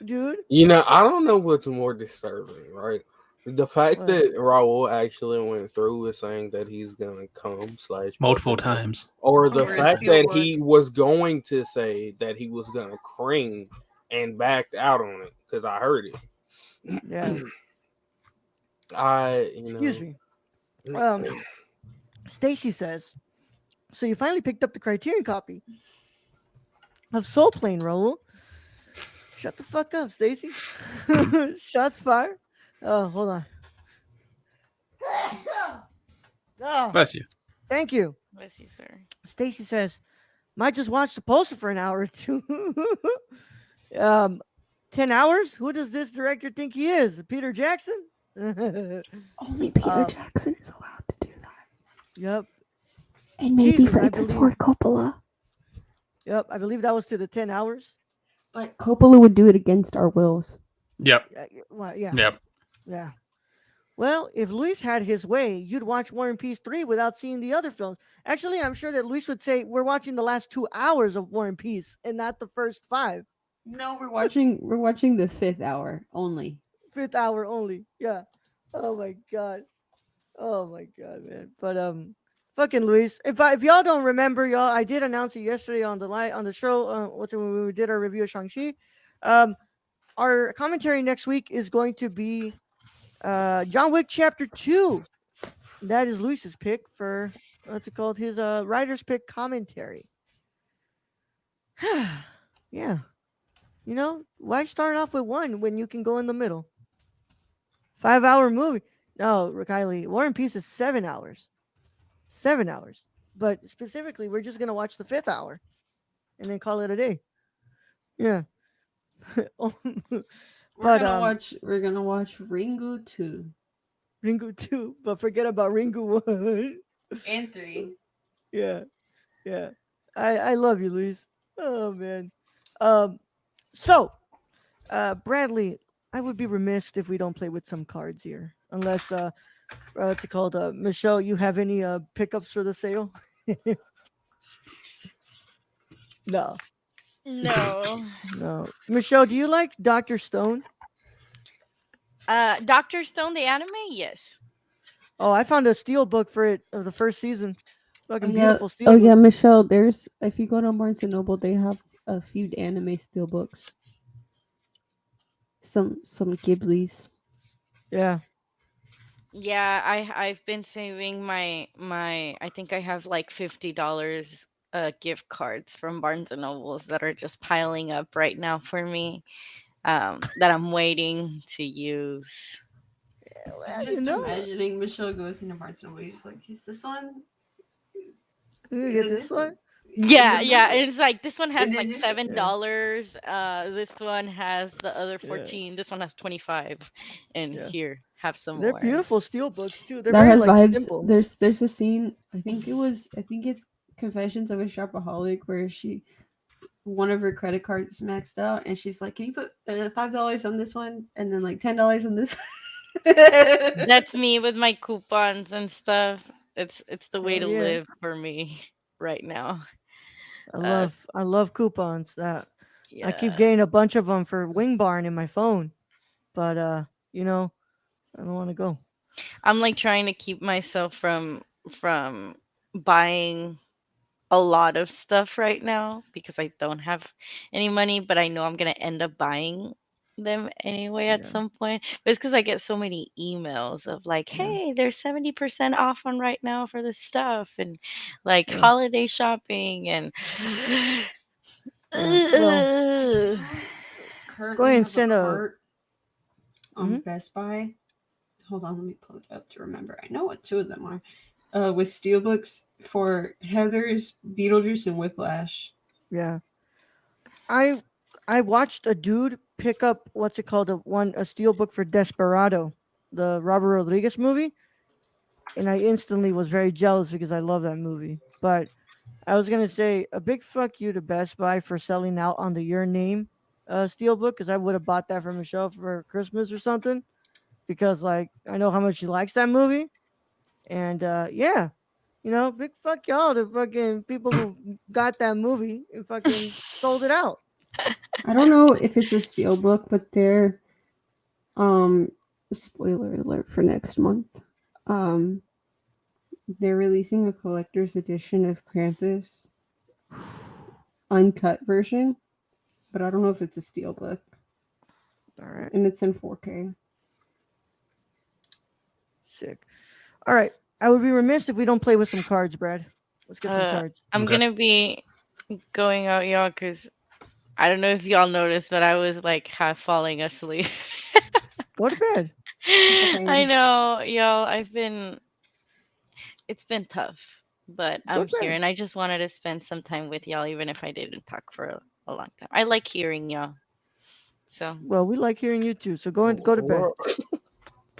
dude. You know, I don't know what's more disturbing, right? The fact What? that Raul actually went through with saying that he's gonna come slash Multiple bust a nut, times. or the Over a fact that steelbook. he was going to say that he was gonna cream and backed out on it because I heard it. Yeah. Excuse Excuse me. Stacy says, so you finally picked up the Criterion copy of Soul Plane, Raul. Shut the fuck up, Stacy. Shots fired. Oh, hold on. Oh, Bless you. thank you. Bless you, sir. Stacy says, might just watch the poster for an hour or two. 10 hours? Who does this director think he is? Peter Jackson? Only Peter Jackson is allowed to do that. Yep. And maybe Jesus, I Francis believe- Ford Coppola. Yep. I believe that was to the 10 hours. But Coppola would do it against our wills. Yep. Well, yeah. Yep. Yeah. Well, if Luis had his way, you'd watch War and Peace 3 without seeing the other films. Actually, I'm sure that Luis would say we're watching the last 2 hours of War and Peace and not the first 5. No, we're watching the 5th hour only. 5th hour only. Yeah. Oh my god. Oh my god, man. But fucking Luis. If y'all don't remember, y'all, I did announce it yesterday on the show. When we did our review of Shang-Chi. Our commentary next week is going to be John Wick Chapter 2. That is Luis's pick for what's it called? His writer's pick commentary. Yeah. You know, why start off with one when you can go in the middle? 5-hour movie. No, Kylie, War and Peace is 7 hours. 7 hours. But specifically, we're just gonna watch the 5th hour and then call it a day. Yeah. We're gonna watch Ringu 2 Ringu 2, but forget about Ringu 1. and 3. Yeah. Yeah. I love you, Luis. Oh man. So Bradley, I would be remiss if we don't play with some cards here. Unless what's it called? Michelle, you have any pickups for the sale? No. No. No. Michelle, do you like Dr. Stone? Dr. Stone, the anime? Yes. Oh, I found a steel book for it of the first season. Fucking yeah. beautiful steel Oh book. yeah, Michelle. If you go to Barnes and Noble, they have a few anime steelbooks. Some Ghibli's. Yeah. Yeah, I've been saving my I think I have like $50 gift cards from Barnes and Nobles that are just piling up right now for me. That I'm waiting to use. I'm just imagining Michelle goes into Barnes and Noble. He's like, "Is this one? You get this one? Yeah, then yeah. this one. It's like this one has And then like this- $7. This one has the other 14. This one has 25. And Yeah. here, have some They're more. beautiful steel books too. They're That very has like vibes. simple. There's a scene. I think it's Confessions of a Shopaholic where one of her credit cards is maxed out, and she's like, "Can you put $5 on this one, and then like $10 on this?" That's me with my coupons and stuff. It's the way Hell to yeah. live for me right now. I love coupons. That I keep Yeah. getting a bunch of them for Wing Barn in my phone, but you know, I don't want to go. I'm like trying to keep myself from buying a lot of stuff right now because I don't have any money, but I know I'm gonna end up buying them anyway at Yeah. some point. But it's because I get so many emails of like, Yeah. hey, there's 70% off on right now for this stuff and like Yeah. holiday shopping and Yeah. Well, Currently go ahead and have send a. cart on Mhm. Best Buy. Hold on, let me pull it up to remember. I know what two of them are. With steelbooks for Heather's, Beetlejuice, and Whiplash. Yeah. I watched a dude pick up what's it called a steel book for Desperado, the Robert Rodriguez movie. and I instantly was very jealous because I love that movie. But I was gonna say a big fuck you to Best Buy for selling out on the Your Name Steelbook, because I would have bought that for Michelle for Christmas or something, because like I know how much she likes that movie, and yeah, big fuck y'all to fucking people who got that movie and fucking sold it out. I don't know if it's a steelbook, but they're um spoiler alert for next month. Um they're releasing a collector's edition of Krampus uncut version, but I don't know if it's a steelbook. All right, And it's in 4K. sick. All right, I would be remiss if we don't play with some cards, Brad. Let's get some cards. I'm Okay. gonna be going out, y'all, because I don't know if y'all noticed, but I was like half falling asleep. Go to bed. I know, y'all. It's been tough, but Go I'm to here bed. and I just wanted to spend some time with y'all, even if I didn't talk for a long time. I like hearing y'all. So, Well, we like hearing you too. So go to bed.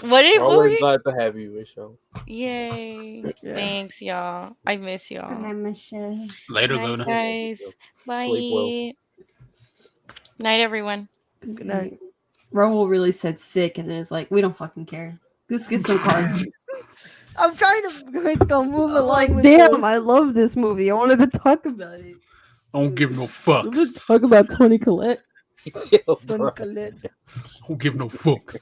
We're what were always you? glad to have you, Michelle. Yay. Yeah. Thanks, y'all. I miss Good y'all. night, Michelle. Later, Night, Luna. guys. Sleep well. Bye. Night, everyone. Good night. Raul really said sick, and then it's like, we don't fucking care. Let's get some cards. I'm trying to go move I'm along like, with damn, the. I love this movie. I wanted to talk about it. Don't give no I fucks. wanted to talk about Tony Collette. Yo, Tony bro. Collette. Don't give no fucks.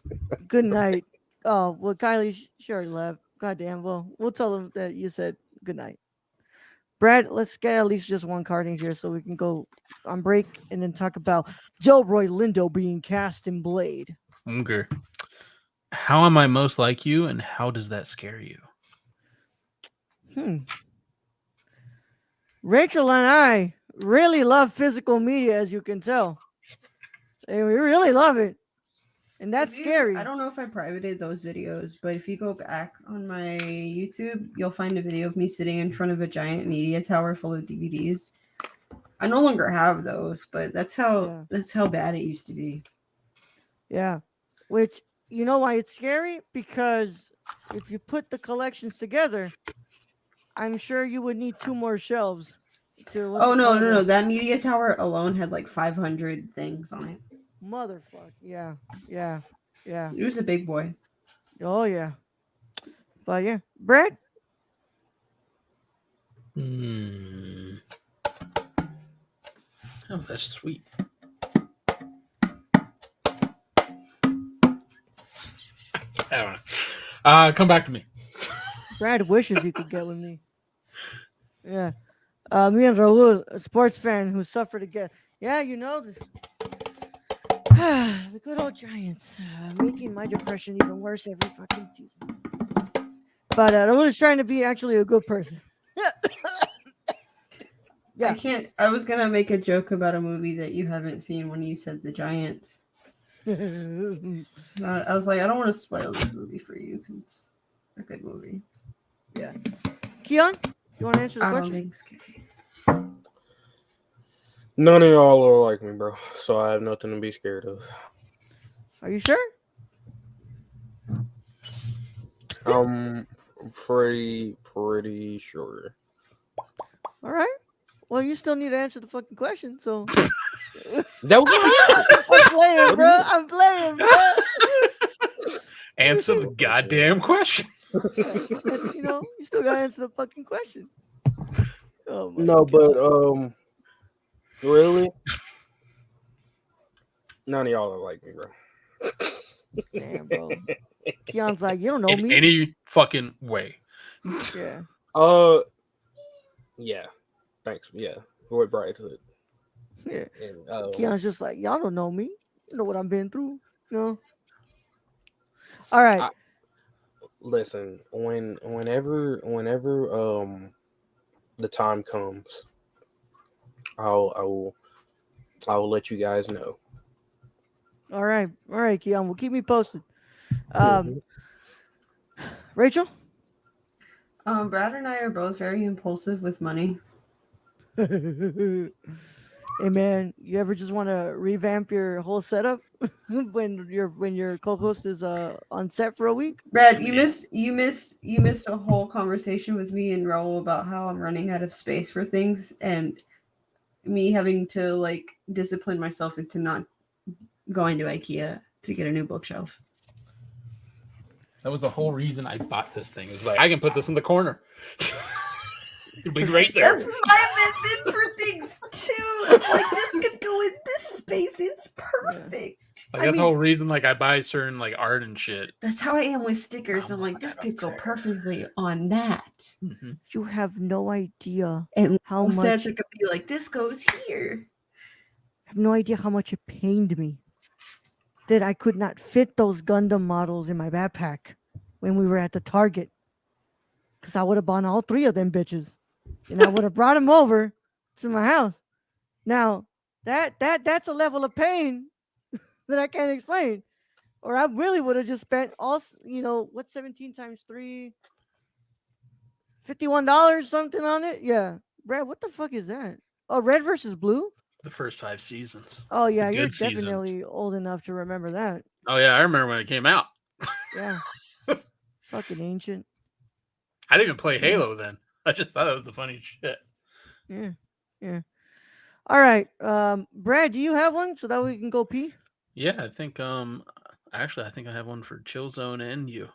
Good night. Oh well, Kylie she already left. Goddamn. Well, we'll tell them that you said good night. Brad, let's get at least just one card in here so we can go on break and then talk about Delroy Lindo being cast in Blade. Okay. How am I most like you, and how does that scare you? Rachel and I really love physical media, as you can tell. And we really love it. And that's scary. I don't know if I privated those videos, but if you go back on my YouTube, you'll find a video of me sitting in front of a giant media tower full of DVDs. I no longer have those, but that's Yeah. how bad it used to be. Yeah. Which, you know why it's scary? Because if you put the collections together, I'm sure you would need two more shelves to what's Oh it no, called? no, no! That media tower alone had like 500 things on it. Motherfuck. Yeah. Yeah. Yeah. It was a big boy. Oh yeah. But yeah. Brad? Hmm. Oh, that's sweet. I don't know. Come back to me. Brad wishes he could get with me. Yeah. Me and Raul, a sports fan who suffered again. Yeah, the good old Giants, making my depression even worse every fucking season. But I was trying to be actually a good person. Yeah. I can't. I was gonna make a joke about a movie that you haven't seen when you said the Giants. I was like, I don't want to spoil this movie for you because it's a good movie. Yeah. Keon, you want to answer the I don't question? think scary. None of y'all are like me, bro. So I have nothing to be scared of. Are you sure? I'm pretty sure. All right. Well, you still need to answer the fucking question, so. That was my I'm playing, bro. I'm playing, bro. Answer the goddamn question. You still gotta answer the fucking question. Oh my No, God. but really, none of y'all are like me, bro. Damn, bro. Keon's like, you don't know In me. any fucking way. Yeah. Yeah. Thanks. Yeah, we're right to it. Yeah. And Keon's just like, y'all don't know me. You know what I've been through. All right. listen, whenever the time comes, I will let you guys know. All right. All right, Keon. Well, keep me posted. Mhm. Rachel? Brad and I are both very impulsive with money. Hey man, you ever just want to revamp your whole setup when your co-host is on set for a week? Brad, you missed a whole conversation with me and Raul about how I'm running out of space for things and me having to like discipline myself into not going to IKEA to get a new bookshelf. That was the whole reason I bought this thing. It was like I can put this in the corner. It'll be right there. That's my method for things too. I'm like, this could go in this space. It's perfect. Like I that's mean, the whole reason. Like I buy certain like art and shit. that's how I am with stickers. Oh I'm like, my this God, could go I'm fair. perfectly on that. Mm-hmm. You have no idea And how most sets much. it could be like, this goes here. I have no idea how much it pained me that I could not fit those Gundam models in my backpack when we were at the Target. Because I would have bought all 3 of them bitches, and I would have brought them over to my house. Now that's a level of pain that I can't explain. Or I really would have just spent all, what's 17 times 3? $51 something on it? Yeah. Brad, what the fuck is that? Oh, red versus blue? The first 5 seasons. Oh, yeah, you're good seasons. definitely old enough to remember that. Oh yeah, I remember when it came out. Yeah. Fucking ancient. I didn't even play Halo then. I just thought it was the funny shit. Yeah. Yeah. All right. Brad, do you have one so that we can go pee? Yeah, I think actually I think I have one for Chill Zone and you.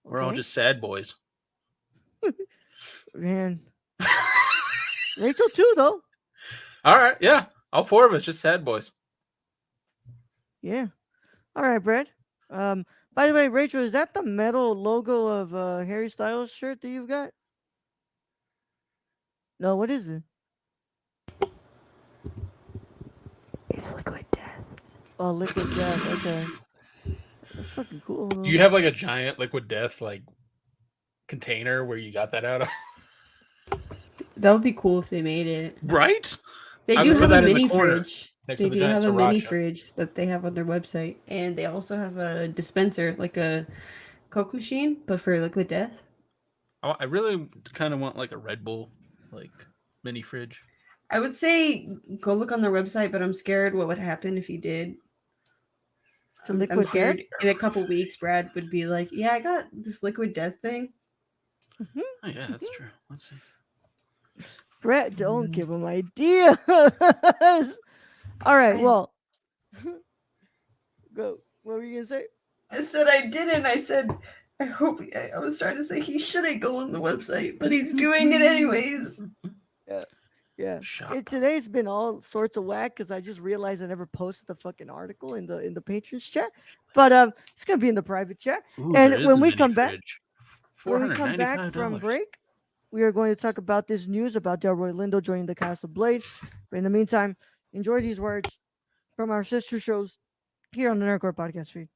We're all Okay. just sad boys. Man. Rachel too, though. All right, yeah. All 4 of us just sad boys. Yeah. All right, Brad. By the way, Rachel, is that the metal logo of Harry Styles shirt that you've got? No, what is it? It's liquid death. Oh, Liquid Death. Okay. That's fucking cool. Do you have like a giant Liquid Death like container where you got that out of? That would be cool if they made it. Right? They I do would put have a that in the mini corner fridge. next They to the do giant have a mini sriracha. fridge that they have on their website, and they also have a dispenser, like a Coke machine, but for liquid death. I really kind of want like a Red Bull like mini fridge. I would say go look on their website, but I'm scared what would happen if you did. It's a I'm Liquid scared Death? in a couple weeks, Brad would be like, "Yeah, I got this liquid death thing." Mm-hmm. Oh yeah, that's true. Let's see. Brett, don't give him ideas. All right, well, go. What were you gonna say? I said I didn't. I said I hope. I was trying to say he shouldn't go on the website, but he's doing it anyways. Yeah. Shop. Today's been all sorts of whack because I just realized I never posted the fucking article in the patrons chat. But it's gonna be in the private chat. Ooh, And there is when a we mini come back, fridge. when we come back from $495. break, we are going to talk about this news about Delroy Lindo joining the cast of Blade. But in the meantime, enjoy these words from our sister shows here on the Nerdcore podcast feed.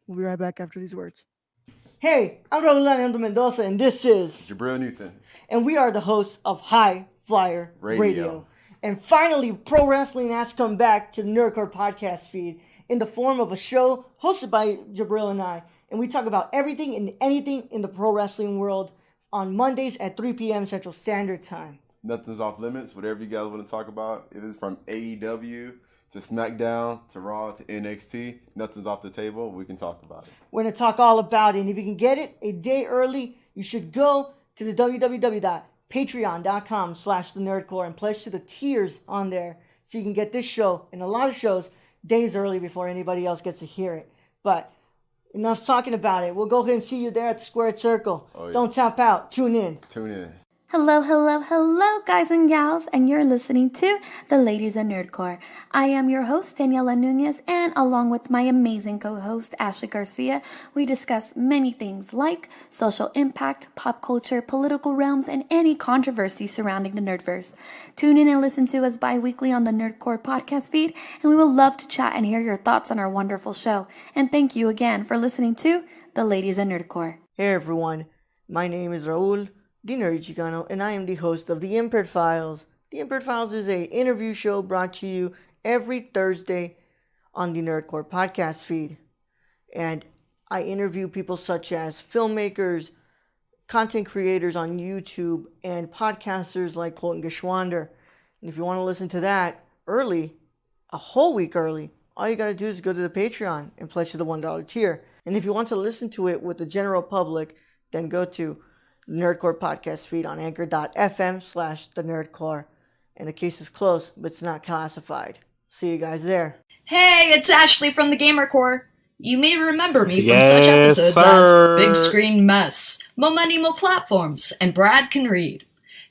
We'll be right back after these words. Hey, I'm Raul Lindo Mendoza, and this is Jabril Newton. and we are the hosts of High Flyer Radio. And finally, pro wrestling has come back to the Nerdcore podcast feed in the form of a show hosted by Jabril and I. And we talk about everything and anything in the pro wrestling world on Mondays at 3 p.m. Central Standard Time. Nothing's off limits. Whatever you guys want to talk about, if it's from AEW to SmackDown to Raw to NXT, nothing's off the table. We can talk about it. We're going to talk all about it. And if you can get it a day early, you should go to the www.patreon.com/thenerdcore and pledge to the tiers on there so you can get this show and a lot of shows days early before anybody else gets to hear it. But enough talking about it. We'll go ahead and see you there at the Squared Circle. Oh, yeah. Don't tap out. Tune in. Tune in. Hello, hello, hello, guys and gals, and you're listening to The Ladies of Nerdcore. I am your host, Daniela Nunez, and along with my amazing co-host, Ashley Garcia, we discuss many things like social impact, pop culture, political realms, and any controversy surrounding the Nerdverse. Tune in and listen to us bi-weekly on the Nerdcore podcast feed, and we will love to chat and hear your thoughts on our wonderful show. And thank you again for listening to The Ladies of Nerdcore. Hey everyone, my name is Raul the Nerdy Chicano, and I am the host of The Impaired Files. The Impaired Files is a interview show brought to you every Thursday on the Nerdcore podcast feed. And I interview people such as filmmakers, content creators on YouTube, and podcasters like Colton Geschwander. And if you want to listen to that early, a whole week early, all you got to do is go to the Patreon and pledge to the $1 tier. And if you want to listen to it with the general public, then go to Nerdcore podcast feed on anchor.fm/the Nerdcore. And the case is closed, but it's not classified. See you guys there. Hey, it's Ashley from the Gamer Corps. You may remember me from Yes, such episodes sir. as Big Screen Mess, Mo Money Mo Platforms, and Brad Can Read.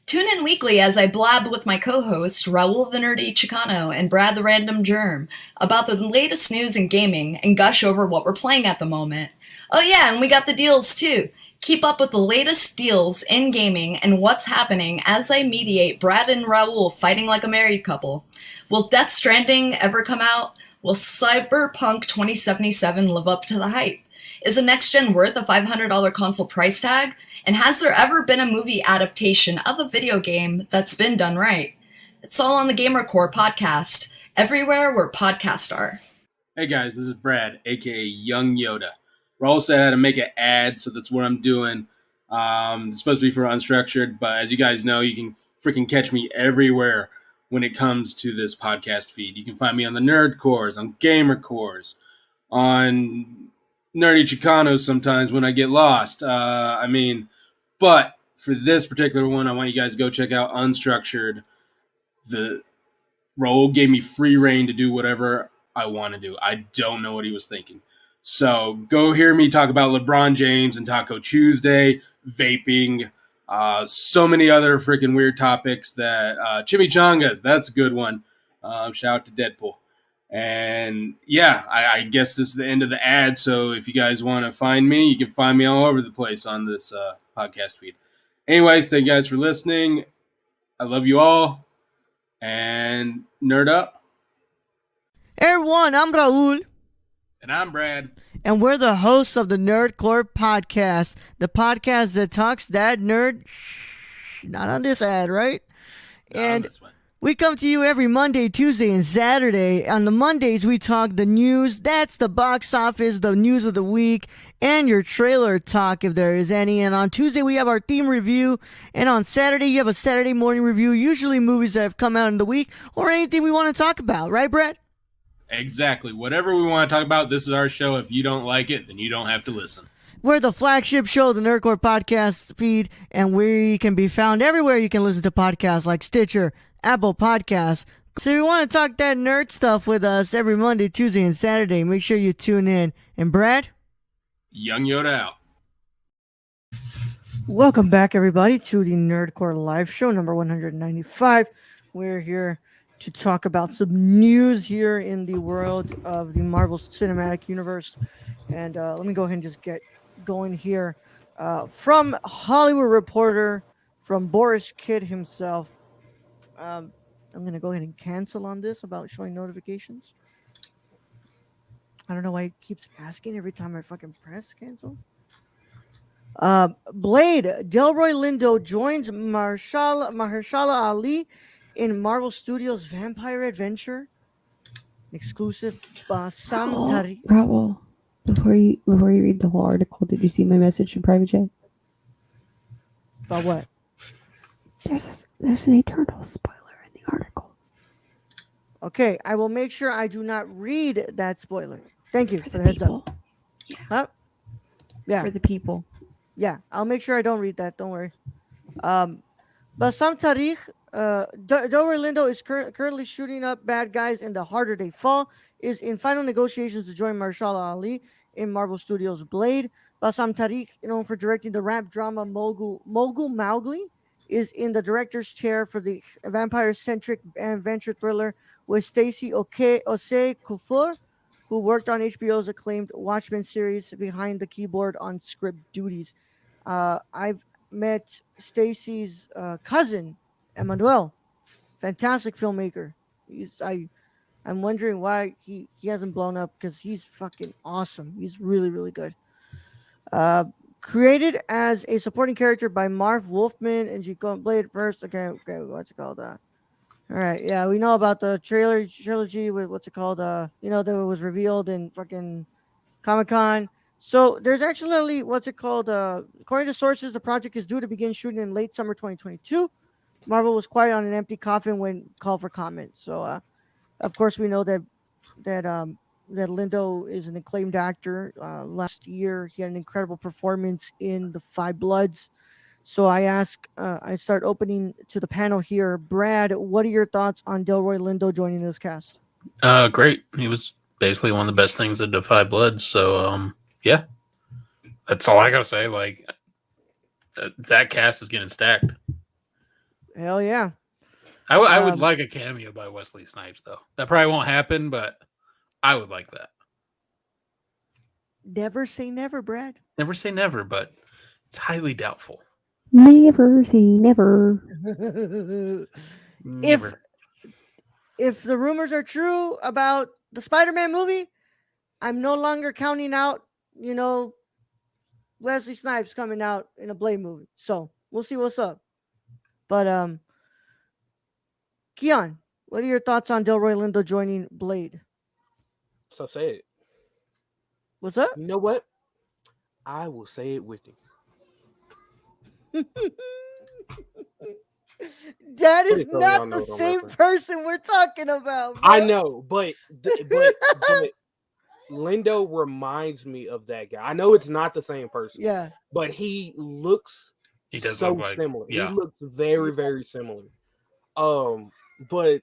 Tune in weekly as I blab with my co-hosts Raul the Nerdy Chicano and Brad the Random Germ about the latest news in gaming and gush over what we're playing at the moment. Oh yeah, and we got the deals too. Keep up with the latest deals in gaming and what's happening as I mediate Brad and Raul fighting like a married couple. Will Death Stranding ever come out? Will Cyberpunk 2077 live up to the hype? Is a next-gen worth a $500 console price tag? And has there ever been a movie adaptation of a video game that's been done right? It's all on the Gamer Corps podcast, everywhere where podcasts are. Hey guys, this is Brad, aka Young Yoda. Raul said I had to make an ad, so that's what I'm doing. It's supposed to be for Unstructured, but as you guys know, you can freaking catch me everywhere when it comes to this podcast feed. You can find me on the Nerd Cores, on Gamer Cores, on Nerdy Chicanos sometimes when I get lost. But for this particular one, I want you guys to go check out Unstructured. The Raul gave me free reign to do whatever I want to do. I don't know what he was thinking. So go hear me talk about LeBron James and Taco Tuesday, vaping, so many other freaking weird topics that chimichangas, that's a good one. Shout out to Deadpool. And yeah, I guess this is the end of the ad. So if you guys want to find me, you can find me all over the place on this podcast feed. Anyways, thank you guys for listening. I love you all. And nerd up. Hey everyone, I'm Raul. And I'm Brad. And we're the hosts of the Nerdcore podcast. The podcast that talks that nerd. Not on this ad, right? Not and on this one. we come to you every Monday, Tuesday, and Saturday. On the Mondays, we talk the news. That's the box office, the news of the week, and your trailer talk if there is any. And on Tuesday, we have our theme review. And on Saturday, you have a Saturday morning review, usually movies that have come out in the week or anything we want to talk about. Right, Brett? Exactly. Whatever we want to talk about, this is our show. If you don't like it, then you don't have to listen. We're the flagship show of the Nerdcore podcast feed, and we can be found everywhere you can listen to podcasts like Stitcher, Apple Podcasts. So if you want to talk that nerd stuff with us every Monday, Tuesday, and Saturday, make sure you tune in. And Brad? Young Yoda out. Welcome back, everybody, to the Nerdcore live show, number 195. We're here to talk about some news here in the world of the Marvel Cinematic Universe. And let me go ahead and just get going here. From Hollywood Reporter, from Boris Kidd himself. I'm going to go ahead and cancel on this about showing notifications. I don't know why it keeps asking every time I fucking press cancel. Blade, Delroy Lindo joins Mahershala Ali in Marvel Studios' Vampire Adventure. Exclusive Sam Tari. Raul, before you read the whole article, did you see my message in private chat? About what? There's an eternal spoiler in the article. Okay, I will make sure I do not read that spoiler. Thank you for the heads up. Huh? Yeah. For the people. Yeah, I'll make sure I don't read that. Don't worry. Bassam Tariq, Delroy Lindo is currently shooting up bad guys in The Harder They Fall, is in final negotiations to join Mahershala Ali in Marvel Studios' Blade. Bassam Tariq, known for directing the rap drama Mogul Mowgli, is in the director's chair for the vampire-centric adventure thriller with Stacey Osei Kufur, who worked on HBO's acclaimed Watchmen series behind the keyboard on script duties. I've met Stacey's cousin, Emmanuel. Fantastic filmmaker. I'm wondering why he hasn't blown up, because he's fucking awesome. He's really, really good. Created as a supporting character by Marv Wolfman and G. Blade first. Okay, what's it called? All right, yeah, we know about the trilogy with what's it called? That was revealed in fucking Comic-Con. So there's actually what's it called? According to sources, the project is due to begin shooting in late summer 2022. Marvel was quiet on an empty coffin when called for comment. So, of course, we know that Lindo is an acclaimed actor. Last year, he had an incredible performance in The Five Bloods. So I start opening to the panel here. Brad, what are your thoughts on Delroy Lindo joining this cast? Great. He was basically one of the best things that Defy Bloods. So, yeah, that's all I gotta say. Like, that cast is getting stacked. Hell yeah. I would like a cameo by Wesley Snipes, though. That probably won't happen, but I would like that. Never say never, Brad. Never say never, but it's highly doubtful. Never say never. Never. If the rumors are true about the Spider-Man movie, I'm no longer counting out, Wesley Snipes coming out in a Blade movie. So we'll see what's up. But Keon, what are your thoughts on Delroy Lindo joining Blade? So say it. What's up? You know what? I will say it with you. That is Pretty sure y'all not know the what I'm same referencing. person we're talking about. Bro. I know, but Lindo reminds me of that guy. I know it's not the same person. Yeah. But he looks He does so look like, similar. yeah. He looks very, very similar. But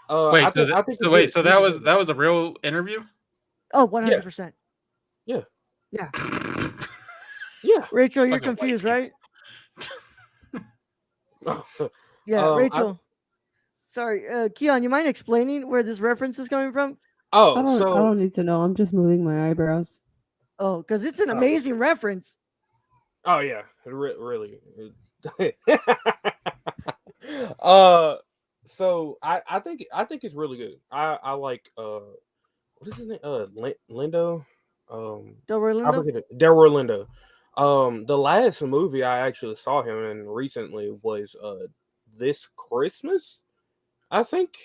Wait, I think so that was a real interview? Oh, 100%. Yeah. Yeah. Yeah. Rachel, you're Fucking white confused, people. right? Yeah, Rachel. Sorry, Keon, you mind explaining where this reference is coming from? I don't need to know. I'm just moving my eyebrows. Oh, because it's an amazing reference. Oh yeah, really. So I think it's really good. I like what is his name? Lindo. Delroy I Lindo? forget it. Delroy Lindo. The last movie I actually saw him in recently was this Christmas, I think.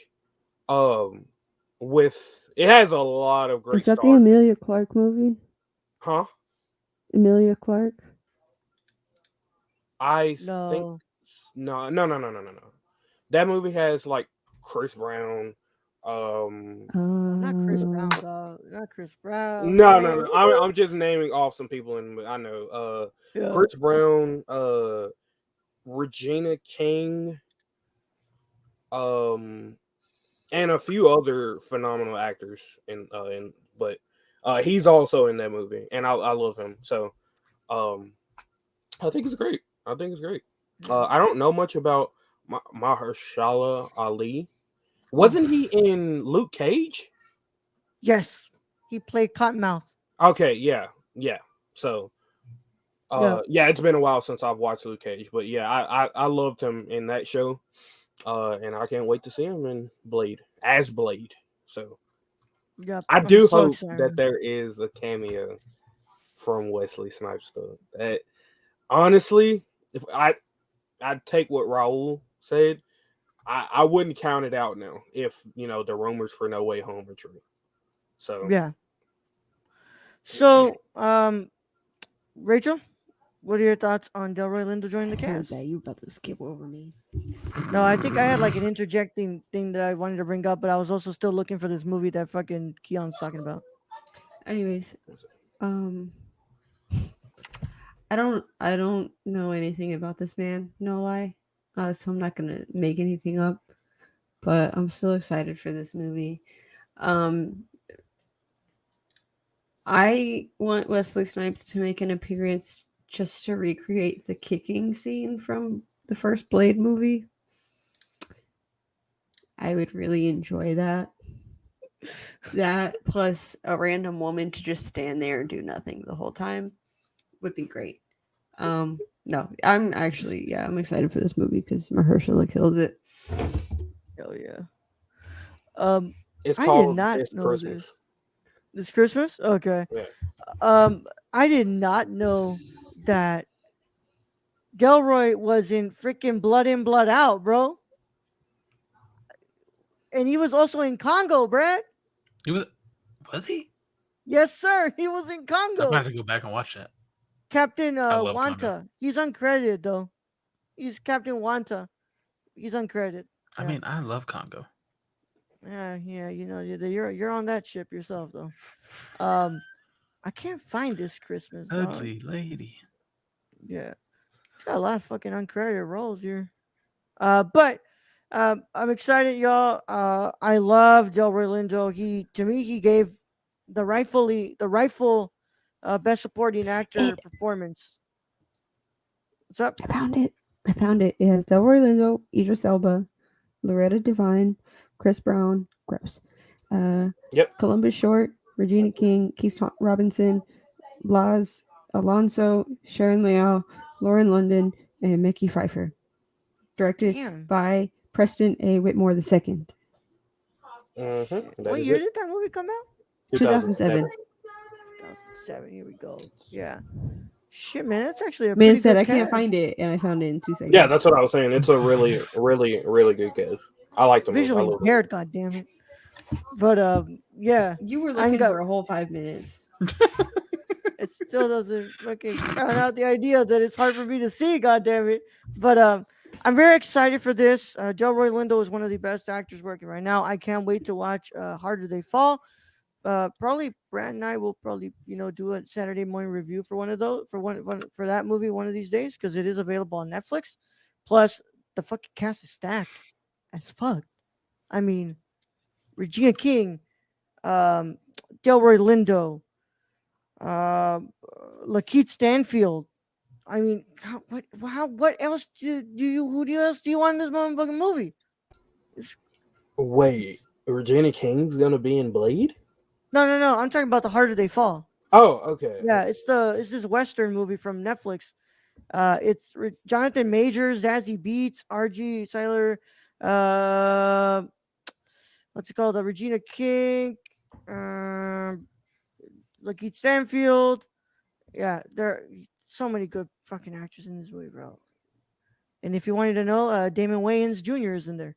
With it has a lot of great Is that the stars. Emilia Clarke movie? Huh? Emilia Clarke? I think No. no. That movie has like Chris Brown. Not Chris Brown, dog. Not Chris Brown. No. I'm just naming off some people, and I know Yeah. Chris Brown, Regina King, and a few other phenomenal actors. But he's also in that movie, and I love him. So, I think it's great. I don't know much about Mahershala Ali. Wasn't he in Luke Cage? Yes. He played Cottonmouth. Okay, yeah. So, yeah, it's been a while since I've watched Luke Cage, but yeah, I loved him in that show, and I can't wait to see him in Blade as Blade. So, Yep, I I'm do so hope excited. that there is a cameo from Wesley Snipes. Though, that honestly, if I take what Raul said, I wouldn't count it out now if the rumors for No Way Home are true. So Yeah. So, Rachel, what are your thoughts on Delroy Lindo joining the Damn, cast? that you about to skip over me. No, I think I had like an interjecting thing that I wanted to bring up, but I was also still looking for this movie that fucking Keon's talking about. Anyways, I don't know anything about this man, no lie. So I'm not gonna make anything up. But I'm still excited for this movie. I want Wesley Snipes to make an appearance just to recreate the kicking scene from the first Blade movie. I would really enjoy that. That plus a random woman to just stand there and do nothing the whole time would be great. No, I'm excited for this movie because Mahershala kills it. Hell yeah. it's I called did not It's know Christmas. this. This Christmas? Okay. Yeah. I did not know that Delroy was in freaking Blood In, Blood Out, bro. And he was also in Congo, Brad. Was he? Yes, sir. He was in I'm Congo. gonna have to go back and watch that. Captain love Wanta. Congo. He's uncredited though. He's Captain Wanta. He's uncredited. I Yeah. mean, I love Congo. Yeah, you know, you're on that ship yourself though. Um, I can't find this Christmas dog. Ugly lady. Yeah, it's got a lot of fucking uncredited roles here. But I'm excited, y'all. I love Delroy Lindo. He to me he gave the rightful best supporting Hey, actor performance. What's up? I found it. I found it. It has Delroy Lindo, Idris Elba, Loretta Devine, Chris Brown, gross, uh, Yep. Columbus Short, Regina King, Robinson, Blas Alonso, Sharon Leal, Lauren London, and Mickey Pfeiffer. Directed Damn. by Preston A. Whitmore II. Shit. That What is year it. did that movie come out? 2007. 2007. Here we go. Yeah. Shit, man, that's actually a Man pretty said good I can't cast. find it, and I found it in 2 seconds. Yeah, that's what I was saying. It's a really good cast. I like the movie. I Visually love impaired, god damn it. But yeah, You were I looking got for a whole 5 minutes. it still doesn't fucking count out the idea that it's hard for me to see, god damn it. But I'm very excited for this. Delroy Lindo is one of the best actors working right now. I can't wait to watch Harder They Fall. Probably Brad and I will probably do a Saturday morning review for one of those for that movie one of these days because it is available on Netflix. Plus, the fucking cast is stacked as fuck. I mean, Regina King, um, Delroy Lindo, Lakeith Stanfield. I mean, what else who else do you want in this motherfucking movie? Wait, It's Regina King's gonna be in Blade? no. I'm talking about The Harder They Fall. Oh, okay. Yeah, it's this Western movie from Netflix. It's Jonathan Majors, Zazie Beetz, R.G. Seiler, uh, what's it called? Regina King, Lakeith Stanfield. Yeah, there are so many good fucking actors in this movie, bro. And if you wanted to know, Damon Wayans Jr. is in there.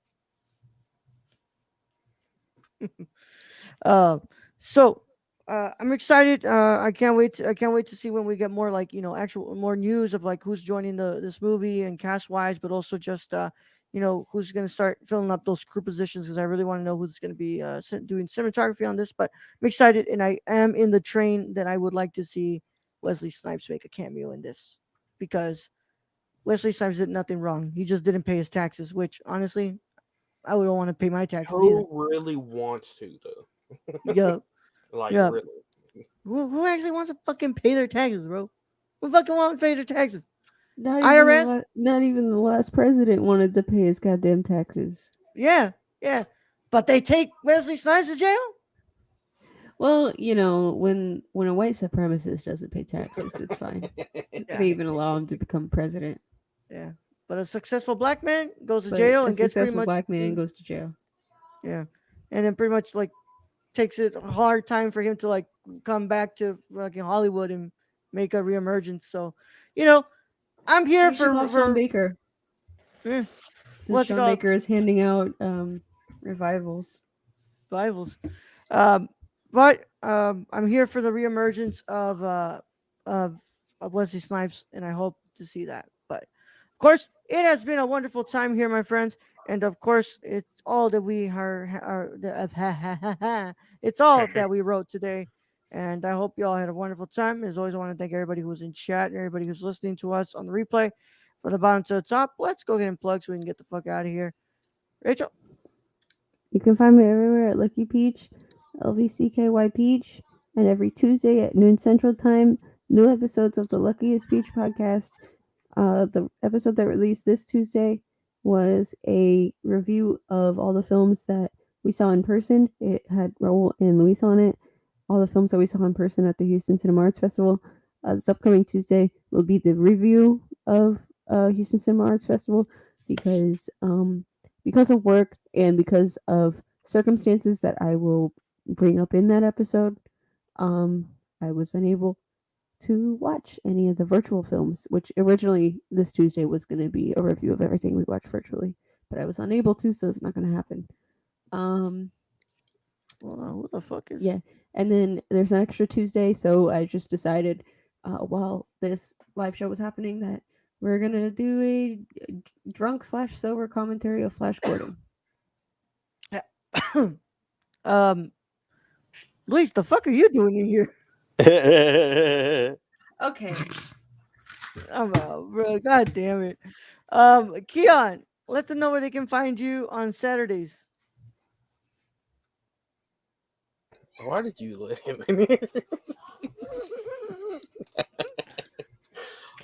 Uh, so I'm excited. I can't wait. I can't wait to see when we get more like actual more news of like who's joining this movie and cast wise, but also just who's going to start filling up those crew positions because I really want to know who's going to be doing cinematography on this. But I'm excited, and I am in the train that I would like to see Wesley Snipes make a cameo in this because Wesley Snipes did nothing wrong. He just didn't pay his taxes, which honestly I wouldn't want to pay my taxes either. Who really wants to though? Yeah. Like Yeah. really? Who actually wants to fucking pay their taxes, bro? Who fucking wants to pay their taxes? Not IRS? not even the last president wanted to pay his goddamn taxes. Yeah, yeah. But they take Wesley Snipes to jail? Well, when a white supremacist doesn't pay taxes, it's fine. Yeah. They even allow him to become president. Yeah. But a successful black man goes to But jail a and gets pretty successful much black man goes to jail. Yeah. And then pretty much like takes it a hard time for him to like come back to fucking Hollywood and make a reemergence. So, I'm here We should call Sean for Baker. eh, Since what's it Sean called? Baker is handing out revivals. Rivals. But I'm here for the reemergence of Wesley Snipes, and I hope to see that. But of course, it has been a wonderful time here, my friends, and of course, it's all that we it's all that we wrote today. And I hope you all had a wonderful time. As always, I want to thank everybody who's in chat and everybody who's listening to us on the replay from the bottom to the top. Let's go ahead and plug so we can get the fuck out of here. Rachel. You can find me everywhere at Lucky Peach, LVCKY Peach, and every Tuesday at noon Central Time, new episodes of the Luckiest Peach podcast. The episode that released this Tuesday was a review of all the films that we saw in person. It had Raul and Luis on it. All the films that we saw in person at the Houston Cinema Arts Festival. This upcoming Tuesday will be the review of Houston Cinema Arts Festival because of work and because of circumstances that I will bring up in that episode, I was unable to watch any of the virtual films, which originally this Tuesday was going to be a review of everything we watched virtually, but I was unable to, so it's not going to happen. Who the fuck is? Yeah, and then there's an extra Tuesday, so I just decided while this live show was happening that we're gonna do a drunk/sober commentary of Flash Gordon. Luis, the fuck are you doing in here? Okay. I'm out, bro. God damn it. Keon, let them know where they can find you on Saturdays. Why did you let him in here?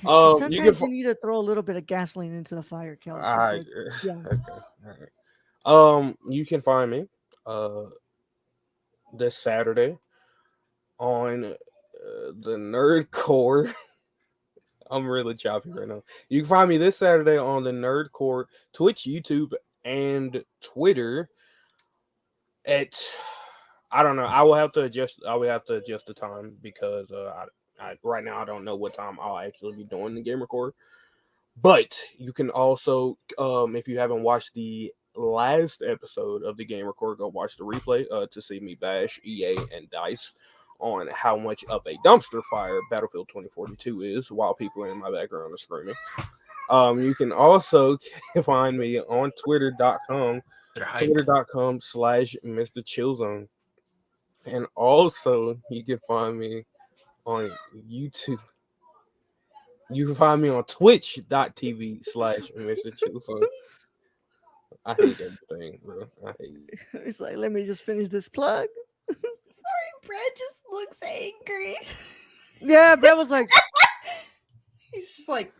'Cause You can. sometimes you need to throw a little bit of gasoline into the fire, Kel. Alright. Yeah. Okay. Alright. You can find me this Saturday on the Nerd Core. I'm really choppy right now. You can find me this Saturday on the Nerd Core Twitch, YouTube, and Twitter at, I don't know. I will have to adjust the time because I right now I don't know what time I'll actually be doing the game record. But you can also, if you haven't watched the last episode of the game record, go watch the replay to see me bash EA and DICE on how much of a dumpster fire Battlefield 2042 is while people in my background are screaming. You can also find me on twitter.com /Mr. Chillzone. And also you can find me on YouTube. You can find me on twitch.tv /Mr. Chillzone. I hate everything, bro. I hate it. It's like, let me just finish this plug. Sorry, Brad just looks angry. Yeah, Brad was like, He's just like,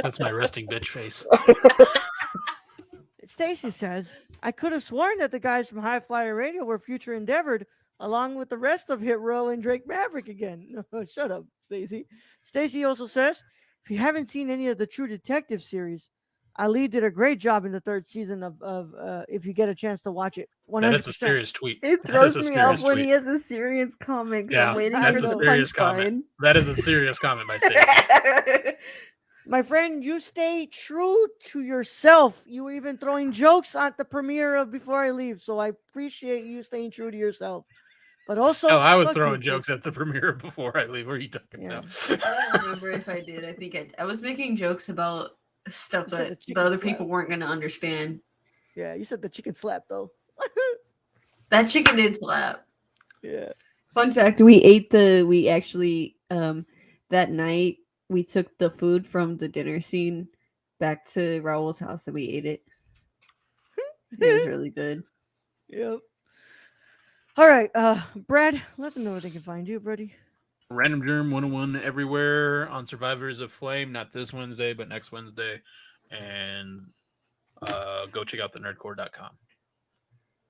That's my resting bitch face. Stacy says, I could have sworn that the guys from High Flyer Radio were future endeavored along with the rest of Hit Row and Drake Maverick again. No, shut up, Stacy. Stacy also says, if you haven't seen any of the True Detective series, Ali did a great job in the third season of if you get a chance to watch it. 100%. That is a serious tweet. it That throws is a me off serious when tweet. he has a serious comment. 'Cause Yeah, I'm waiting that's for a the serious punchline. comment. That is a serious comment by Stacey. My friend, you stay true to yourself. You were even throwing jokes at the premiere of Before I Leave, so I appreciate you staying true to yourself. But also, Oh, I was fuck throwing you, jokes Stacey. at the premiere before I leave. What are you talking Yeah. about? I don't remember if I did. I think I was making jokes about stuff You said the that the chicken other slap. people weren't going to understand. Yeah, you said the chicken slap though. That chicken did slap. Yeah. Fun fact: we actually that night we took the food from the dinner scene back to Raul's house and we ate it. It was really good. Yep. All right, Brad, let them know where they can find you, buddy. Random Germ 101 everywhere on Survivors of Flame. Not this Wednesday, but next Wednesday. And go check out thenerdcore.com.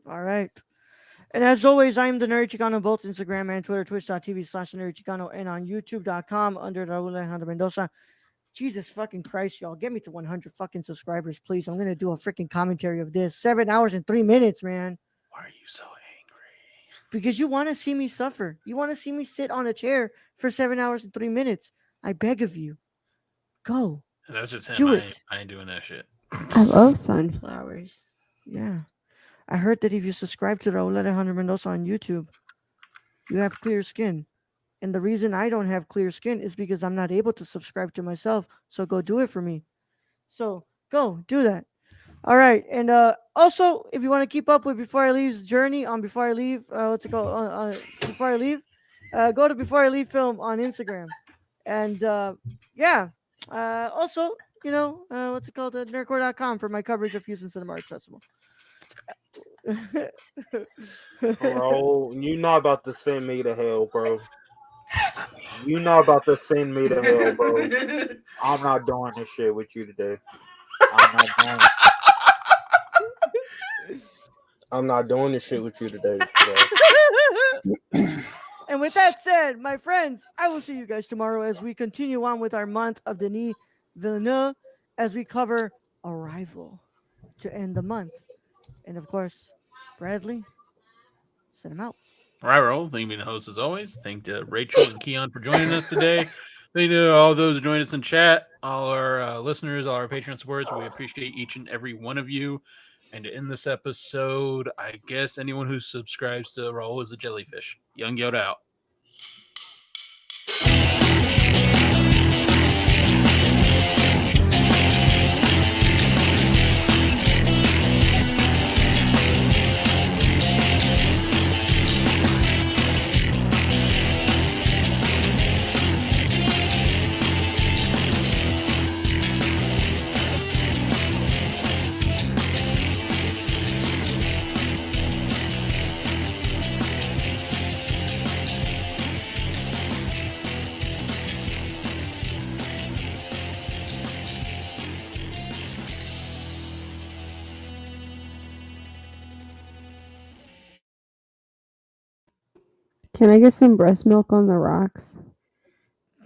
All right. And as always, I'm the Nerd Chicano on both Instagram and Twitter, twitch.tv/Nerd Chicano, and on youtube.com under Raul Alejandro Mendoza. Jesus fucking Christ, y'all. Get me to 100 fucking subscribers, please. I'm going to do a freaking commentary of this. 7 hours and 3 minutes, man. Why are you so angry? Because you want to see me suffer. You want to see me sit on a chair for 7 hours and 3 minutes. I beg of you. Go. And that's just him. Do I it. ain't doing that shit. I love sunflowers. Yeah. I heard that if you subscribe to Raul Alejandro Mendoza on YouTube, you have clear skin. And the reason I don't have clear skin is because I'm not able to subscribe to myself. So go do it for me. So go do that. All right. And also, if you want to keep up with Before I Leave's journey on Before I Leave, what's it called? Before I Leave, go to Before I Leave Film on Instagram. And yeah. Also, what's it called? Nerdcore.com for my coverage of Houston Cinema Arts Festival. Bro, you not about to send me to hell, bro. You not about to send me to hell, bro. I'm not doing this shit with you today. I'm not doing this shit with you today, bro. And with that said, my friends, I will see you guys tomorrow as we continue on with our month of Denis Villeneuve as we cover Arrival to end the month. And of course, Bradley, send him out. All right, Raul. Thank you, being the host as always. Thank Rachel and Keon for joining us today. Thank you to all those who joined us in chat, all our listeners, all our Patreon supporters. We appreciate each and every one of you. And to end this episode, I guess anyone who subscribes to Raul is a jellyfish. Young Yoda out. Can I get some breast milk on the rocks?